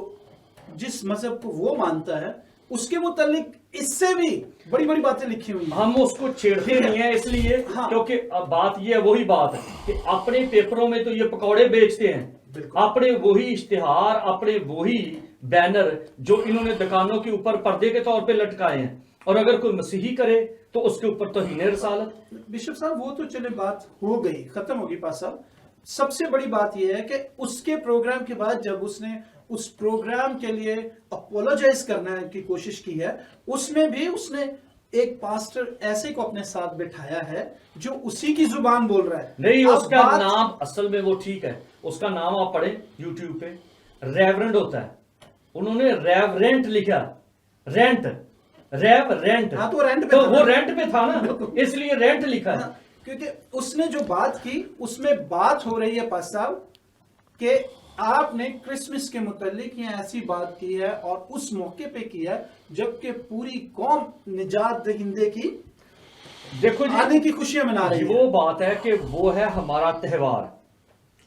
Speaker 1: जिस मजहब को वो मानता है उसके मुतालिक इससे भी बड़ी बड़ी बातें लिखी हुई हैं।
Speaker 2: हम उसको छेड़ते नहीं है इसलिए, हाँ। क्योंकि अब बात ये है, वही बात है कि अपने पेपरों में तो ये पकौड़े बेचते हैं, अपने वही इश्तिहार, अपने वही बैनर जो इन्होंने दुकानों के ऊपर पर्दे के तौर पे लटकाए हैं, और अगर कोई मसीही करे तो उसके ऊपर तो हीने रसालत।
Speaker 1: बिशप साहब वो तो चले बात हो गई, खत्म होगी पास साहब। सबसे बड़ी बात यह है कि उसके प्रोग्राम के बाद जब उसने उस प्रोग्राम के लिए अपोलोजाइज करने की कोशिश की है, उसमें भी उसने एक पास्टर ऐसे को अपने साथ बिठाया है जो उसी की जुबान बोल रहा है।
Speaker 2: नहीं, उसका नाम असल में वो ठीक है, उसका नाम आप पढ़े यूट्यूब पे, रेवरेंड होता है, उन्होंने रेवरेंट लिखा, रेंट रेवरेंट,
Speaker 1: हाँ तो रेंट पे
Speaker 2: तो
Speaker 1: था,
Speaker 2: वो रेंट पे था ना, इसलिए रेंट लिखा है।
Speaker 1: हाँ, क्योंकि उसने जो बात की उसमें बात हो रही है पास साहब कि आपने क्रिसमस के मुतालिक ये ऐसी बात की है और उस मौके पे की है जबकि पूरी कौम निजात दहिंदे की
Speaker 2: देखो जी
Speaker 1: आने की खुशियां मना रही है।
Speaker 2: वो बात है कि वो है हमारा त्योहार,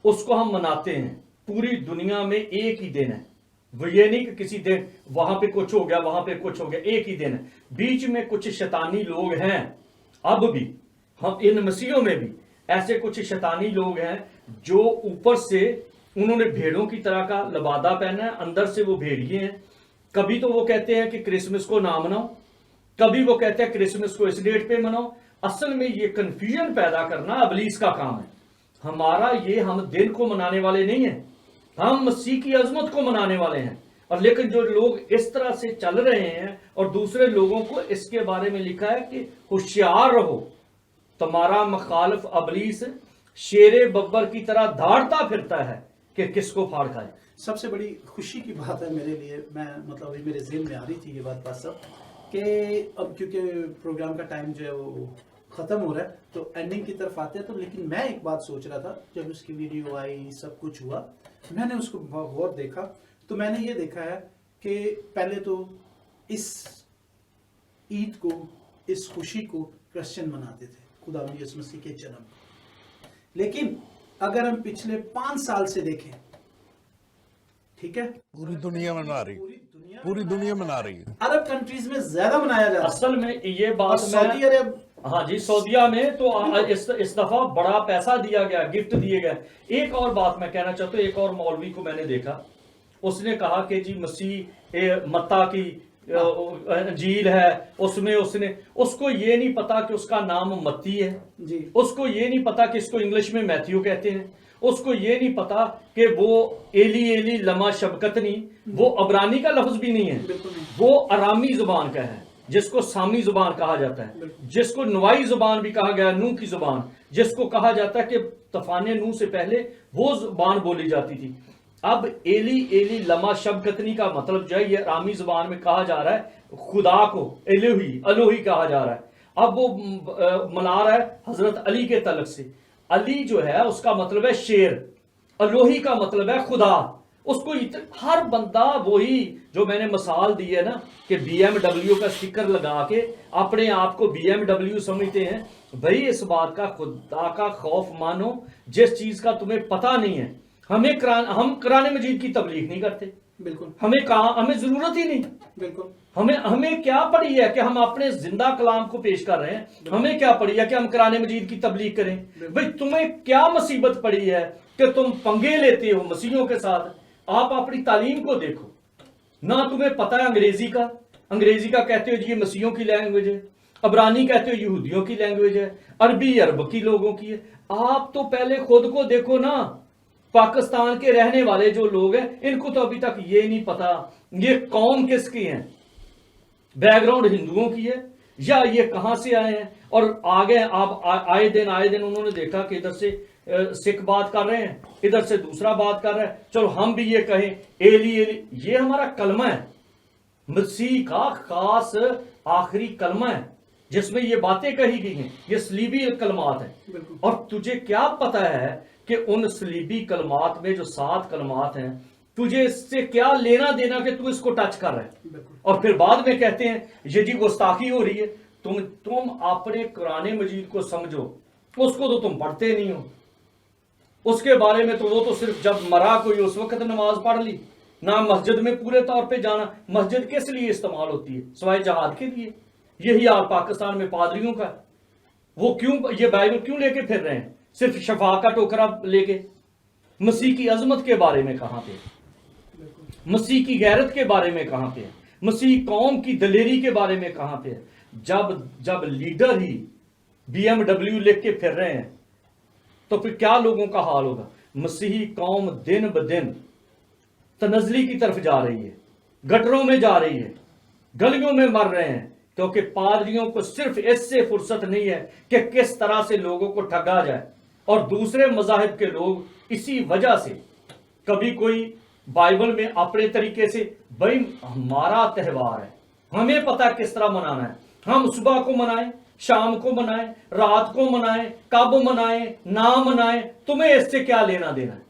Speaker 2: उसको हम मनाते हैं, पूरी दुनिया में एक ही दिन है। वो ये नहीं कि किसी दिन वहां पे कुछ हो गया वहां पे कुछ हो गया, एक ही दिन है। बीच में कुछ शैतानी लोग हैं, अब भी हम इन मसीहों में भी ऐसे कुछ शैतानी लोग हैं जो ऊपर से उन्होंने भेड़ों की तरह का लबादा पहना है, अंदर से वो भेड़िए हैं। कभी तो वो कहते हैं कि क्रिसमस को ना मनाओ, कभी वो कहते हैं क्रिसमस को इस डेट पे मनाओ। असल में ये कंफ्यूजन पैदा करना इब्लीस का काम है। हमारा ये, हम दिन को मनाने वाले नहीं हैं, हम मसीह की अजमत को मनाने वाले हैं। और लेकिन जो लोग इस तरह से चल रहे हैं और दूसरे लोगों को इसके बारे में लिखा है कि होशियार रहो, तुम्हारा मुखालिफ इब्लीस शेरे बब्बर की तरह दौड़ता फिरता है कि किसको फाड़ खाए।
Speaker 1: सबसे बड़ी खुशी की बात है मेरे लिए, मैं मतलब अभी मेरे ज़हन में आ रही थी ये बात सब कि अब क्योंकि प्रोग्राम का टाइम जो है वो ख़त्म हो रहा है तो एंडिंग की तरफ आते हैं। तो लेकिन मैं एक बात सोच रहा था, जब उसकी वीडियो आई सब कुछ हुआ, मैंने उसको गौर देखा तो मैंने ये देखा है कि पहले तो इस ईद को, इस खुशी को क्रिश्चियन मनाते थे, खुदा यीशु मसीह के जन्म को। लेकिन अगर हम पिछले 5 साल से देखें, ठीक है,
Speaker 3: पूरी दुनिया मना रही, पूरी दुनिया मना रही है।
Speaker 1: अरब कंट्रीज में ज्यादा मनाया जाता है।
Speaker 2: असल में ये
Speaker 1: और
Speaker 2: बात
Speaker 1: सऊदी
Speaker 2: मैं,
Speaker 1: अरब,
Speaker 2: हाँ जी, सऊदिया में तो इस दफा बड़ा पैसा दिया गया, गिफ्ट दिए गए। एक और बात मैं कहना चाहता हूँ, एक और मौलवी को मैंने देखा, उसने कहा कि जी मसीह मत्ता की अंजील है, उसमें उसको ये नहीं पता कि उसका नाम मत्ती है,
Speaker 1: जी,
Speaker 2: उसको ये नहीं पता कि इसको इंग्लिश में मैथ्यू कहते हैं, उसको ये नहीं पता कि वो एली एली लमा शबकतनी वो अबरानी का लफ्ज भी नहीं है,
Speaker 1: बिल्कुल नहीं।
Speaker 2: वो अरामी जुबान का है, जिसको सामी जुबान कहा जाता है, जिसको नुवाई जुबान भी कहा गया, नूह की जुबान, जिसको कहा जाता है कि तूफान नूह से पहले वो जुबान बोली जाती थी। अब एली एली लमा शबकतनी का मतलब जो है, ये अरामी जुबान में कहा जा रहा है खुदा को अलोही कहा जा रहा है। अब वो मना रहा है हजरत अली के तलक से। अली जो है उसका मतलब है शेर, अलोही का मतलब है खुदा। उसको हर बंदा वही जो मैंने मिसाल दी है ना कि BMW का स्टिकर लगा के अपने आप को BMW समझते हैं। भाई इस बात का खुदा का खौफ मानो जिस चीज का तुम्हें पता नहीं है। हम कुरान मजीद की तबलीग नहीं करते,
Speaker 1: बिल्कुल
Speaker 2: हमें जरूरत ही नहीं।
Speaker 1: बिल्कुल
Speaker 2: हमें क्या पड़ी है कि हम अपने जिंदा कलाम को पेश कर रहे हैं? हमें क्या पड़ी है कि हम कुरान मजीद की तबलीग करें? भाई तुम्हें क्या मुसीबत पड़ी है कि तुम पंगे लेते हो मसीहों के साथ? आप अपनी तालीम को देखो ना, तुम्हें पता है अंग्रेजी का कहते हो जी ये मसीहों की लैंग्वेज है, अबरानी कहते हो यहूदियों की लैंग्वेज है, अरबी अरब की लोगों की है। आप तो पहले खुद को देखो ना। पाकिस्तान के रहने वाले जो लोग हैं इनको तो अभी तक ये नहीं पता ये कौम किसकी है, बैकग्राउंड हिंदुओं की है या ये कहां से आए हैं। और आगे आप आए दिन उन्होंने देखा कि इधर से सिख बात कर रहे हैं, इधर से दूसरा बात कर रहे हैं, चलो हम भी ये कहें एली एली। ये हमारा कलमा है, मसीह का खास आखिरी कलमा है जिसमें ये बातें कही गई हैं, ये सलीबी कलमात है। और तुझे क्या पता है कि उन सलीबी कलमात में जो 7 कलमात हैं, तुझे इससे क्या लेना देना कि तू इसको टच कर रहा है? और फिर बाद में कहते हैं ये जी गुस्ताखी हो रही है। तुम अपने कुरान मजीद को समझो, उसको तो तुम पढ़ते नहीं हो। उसके बारे में तो वो तो सिर्फ जब मरा कोई उस वक्त नमाज पढ़ ली, ना मस्जिद में पूरे तौर पे जाना। मस्जिद किस लिए इस्तेमाल होती है? सिवाय जहाद के लिए। यही हाल पाकिस्तान में पादरियों का। वो क्यों ये बाइबल क्यों लेके फिर रहे हैं? सिर्फ शफा का टोकरा लेके। मसीह की अजमत के बारे में कहां पे? मसीह की गैरत के बारे में कहां पे? मसीह कौम की दलेरी के बारे में कहां पे? जब लीडर ही BMW लेके के फिर रहे हैं तो फिर क्या लोगों का हाल होगा? मसीही कौम दिन ब दिन तनजली की तरफ जा रही है, गटरों में जा रही है, गलियों में मर रहे हैं, क्योंकि पादरियों को सिर्फ इससे फुर्सत नहीं है कि किस तरह से लोगों को ठगा जाए। और दूसरे मजाहिब के लोग इसी वजह से कभी कोई बाइबल में अपने तरीके से, भाई हमारा त्यौहार है, हमें पता किस तरह मनाना है, हम सुबह को मनाएं, शाम को मनाएं, रात को मनाएं, कब मनाएं, ना मनाएं, तुम्हें इससे क्या लेना देना है?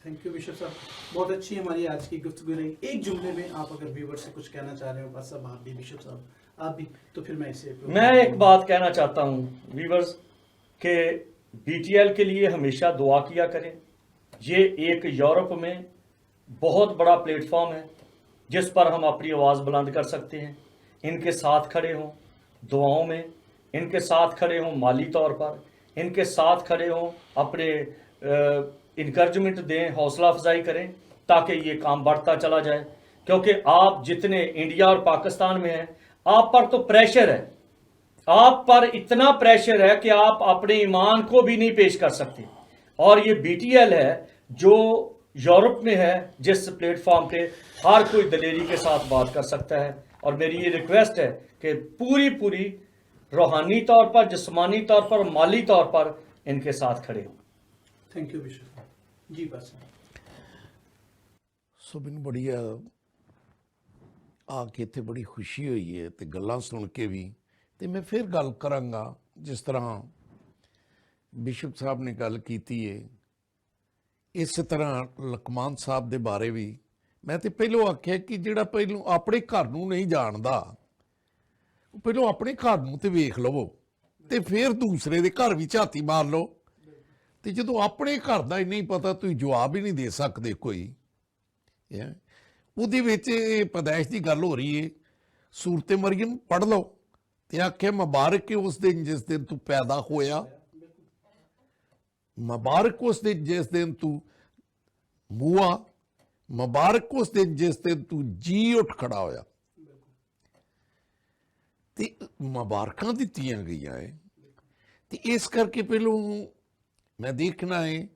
Speaker 1: थैंक यू बिशप साहब, बहुत अच्छी हमारी आज की गुफ्तगू रही। एक जुमले में आप अगर व्यूअर से कुछ कहना चाह रहे हो, बस अब आप भी बिशप साहब आप भी, तो फिर मैं
Speaker 2: एक बात कहना चाहता हूँ व्यूअर्स के BTL के लिए हमेशा दुआ किया करें। ये एक यूरोप में बहुत बड़ा प्लेटफॉर्म है जिस पर हम अपनी आवाज़ बुलंद कर सकते हैं। इनके साथ खड़े हों दुआओं में, इनके साथ खड़े हों माली तौर पर, इनके साथ खड़े हों, अपने इनकरेजमेंट दें, हौसला अफजाई करें ताकि ये काम बढ़ता चला जाए। क्योंकि आप जितने इंडिया और पाकिस्तान में हैं, आप पर तो प्रेशर है, आप पर इतना प्रेशर है कि आप अपने ईमान को भी नहीं पेश कर सकते। और ये BTL है जो यूरोप में है, जिस प्लेटफॉर्म पे हर कोई दलेरी के साथ बात कर सकता है। और मेरी ये रिक्वेस्ट है कि पूरी रूहानी तौर पर, जिस्मानी तौर पर, माली तौर पर इनके साथ खड़े हो।
Speaker 1: थैंक यू बिशप जी। बस
Speaker 3: सुबिन बढ़िया आ के इत्थे बड़ी खुशी हुई है ते गल्लां सुन के भी। ते मैं फिर गल करांगा जिस तरह बिशप साहब ने गल कीती है, इस तरह लकमान साहब दे बारे भी ਮੈਂ ਤੇ ਪਹਿਲੋਂ ਆਖਿਆ ਕਿ ਜਿਹੜਾ ਪਹਿਲੋਂ ਆਪਣੇ ਘਰ ਨੂੰ ਨਹੀਂ ਜਾਣਦਾ ਉਹ ਪਹਿਲੋਂ ਆਪਣੇ ਘਰ ਨੂੰ ਤੇ ਵੇਖ ਲਵੋ ਤੇ ਫਿਰ ਦੂਸਰੇ ਦੇ ਘਰ ਵੀ ਝਾਤੀ ਮਾਰ ਲਓ। ਤੇ ਜਦੋਂ ਆਪਣੇ ਘਰ ਦਾ ਹੀ ਨਹੀਂ ਪਤਾ ਤੁਸੀਂ ਜਵਾਬ ਹੀ ਨਹੀਂ ਦੇ ਸਕਦੇ ਕੋਈ। ਉਹਦੇ ਵਿੱਚ ਇਹ ਪੈਦਾਇਸ਼ ਦੀ ਗੱਲ ਹੋ ਰਹੀ ਹੈ। ਸੂਰਤੇ ਮਰੀਮ ਪੜ੍ਹ ਲਓ ਤੇ ਆਖਿਆ ਮੁਬਾਰਕ ਹੈ ਉਸ ਦਿਨ ਜਿਸ ਦਿਨ ਤੂੰ ਪੈਦਾ ਹੋਇਆ, ਮੁਬਾਰਕ ਉਸ ਦਿਨ ਜਿਸ ਦਿਨ ਤੂੰ ਮੂਆ, ਮੁਬਾਰਕ ਉਸ ਦਿਨ ਜਿਸ ਦਿਨ ਤੂੰ ਜੀ ਉੱਠ ਖੜਾ ਹੋਇਆ। ਤੇ ਮੁਬਾਰਕਾਂ ਦਿੱਤੀਆਂ ਗਈਆਂ ਹੈ। ਤੇ ਇਸ ਕਰਕੇ ਪਹਿਲੋਂ ਮੈਂ ਦੇਖਣਾ ਹੈ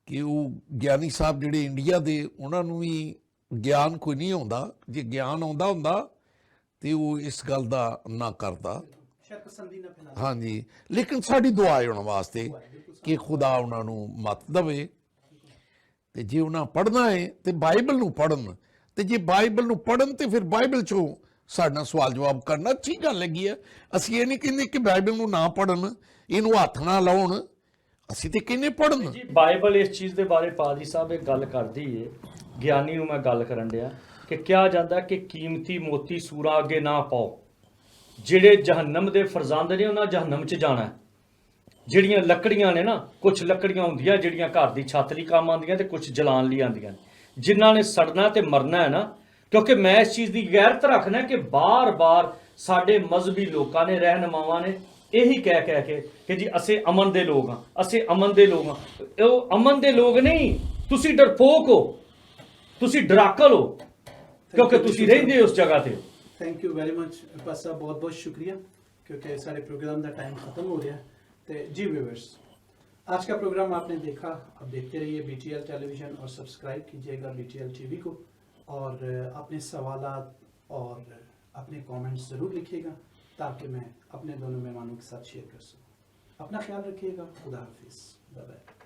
Speaker 3: ਕਿ ਉਹ ਗਿਆਨੀ ਸਾਹਿਬ ਜਿਹੜੇ ਇੰਡੀਆ ਦੇ, ਉਹਨਾਂ ਨੂੰ ਵੀ ਗਿਆਨ ਕੋਈ ਨਹੀਂ ਆਉਂਦਾ। ਜੇ ਗਿਆਨ ਆਉਂਦਾ ਹੁੰਦਾ ਤੇ ਉਹ ਇਸ ਗੱਲ ਦਾ ਨਾ ਕਰਦਾ। ਹਾਂਜੀ, ਲੇਕਿਨ ਸਾਡੀ ਦੁਆ ਹੈ ਉਹਨਾਂ ਵਾਸਤੇ ਕਿ ਖੁਦਾ ਉਹਨਾਂ ਨੂੰ ਮੱਤ ਦੇਵੇ। ਤੇ ਜੇ ਉਹਨਾਂ ਪੜ੍ਹਨਾ ਹੈ ਤੇ ਬਾਈਬਲ ਨੂੰ ਪੜ੍ਹਨ, ਤੇ ਜੇ ਬਾਈਬਲ ਨੂੰ ਪੜ੍ਹਨ ਤੇ ਫਿਰ ਬਾਈਬਲ ਚੋਂ ਸਾਡੇ ਨਾਲ ਸਵਾਲ ਜਵਾਬ ਕਰਨਾ ਅੱਛੀ ਗੱਲ ਹੈਗੀ ਹੈ। ਅਸੀਂ ਇਹ ਨਹੀਂ ਕਹਿੰਦੇ ਕਿ ਬਾਈਬਲ ਨੂੰ ਨਾ ਪੜ੍ਹਨ, ਇਹਨੂੰ ਹੱਥ ਨਾ ਲਾਉਣ, ਅਸੀਂ ਤੇ ਕਹਿੰਦੇ ਪੜ੍ਹਨ।
Speaker 2: ਜੀ ਬਾਈਬਲ ਇਸ ਚੀਜ਼ ਦੇ ਬਾਰੇ ਪਾਦੀ ਸਾਹਿਬ ਇਹ ਗੱਲ ਕਰਦੀ ਏ, ਗਿਆਨੀ ਨੂੰ ਮੈਂ ਗੱਲ ਕਰਨ ਡਿਆ ਕਿ ਕਿਹਾ ਜਾਂਦਾ ਕਿ ਕੀਮਤੀ ਮੋਤੀ ਸੂਰਾਂ ਅੱਗੇ ਨਾ ਪਾਓ। ਜਿਹੜੇ ਜਹੰਨਮ ਦੇ ਫਰਜ਼ੰਦ ਨੇ ਉਹਨਾਂ ਜਹੰਨਮ 'ਚ ਜਾਣਾ। ਜਿਹੜੀਆਂ ਲੱਕੜੀਆਂ ਨੇ ਨਾ, ਕੁਝ ਲੱਕੜੀਆਂ ਹੁੰਦੀਆਂ ਜਿਹੜੀਆਂ ਘਰ ਦੀ ਛੱਤ ਲਈ ਕੰਮ ਆਉਂਦੀਆਂ ਤੇ ਕੁਝ ਜਲਾਉਣ ਲਈ ਆਉਂਦੀਆਂ, ਜਿਨ੍ਹਾਂ ਨੇ ਸੜਨਾ ਤੇ ਮਰਨਾ ਹੈ ਨਾ। ਕਿਉਂਕਿ ਮੈਂ ਇਸ ਚੀਜ਼ ਦੀ ਗੈਰਤ ਰੱਖਣਾ ਕਿ ਬਾਰ-ਬਾਰ ਸਾਡੇ ਮਜ਼ਹਬੀ ਲੋਕਾਂ ਨੇ, ਰਹਿਨਮਾਵਾਂ ਨੇ ਇਹੀ ਕਹਿ ਕੇ ਕਿ ਜੀ ਅਸੀਂ ਅਮਨ ਦੇ ਲੋਕ ਹਾਂ, ਅਸੀਂ ਅਮਨ ਦੇ ਲੋਕ ਹਾਂ। ਉਹ ਅਮਨ ਦੇ ਲੋਕ ਨਹੀਂ, ਤੁਸੀਂ ਡਰਪੋਕ ਹੋ, ਤੁਸੀਂ ਡਰਾਕਲ ਹੋ, ਕਿਉਂਕਿ ਤੁਸੀਂ ਰਹਿੰਦੇ ਉਸ ਜਗ੍ਹਾ ਤੇ।
Speaker 1: थैंक यू वेरी मच पास साहब, बहुत बहुत शुक्रिया, क्योंकि सारे प्रोग्राम का टाइम ख़त्म हो रहा है। तो जी व्यूअर्स, आज का प्रोग्राम आपने देखा, अब देखते रहिए BTL टेलीविज़न और सब्सक्राइब कीजिएगा BTL TV को, और अपने सवालात और अपने कमेंट्स ज़रूर लिखिएगा ताकि मैं अपने दोनों मेहमानों के साथ शेयर कर सकूँ। अपना ख्याल रखिएगा। खुदा हाफिज़, बाय बाय।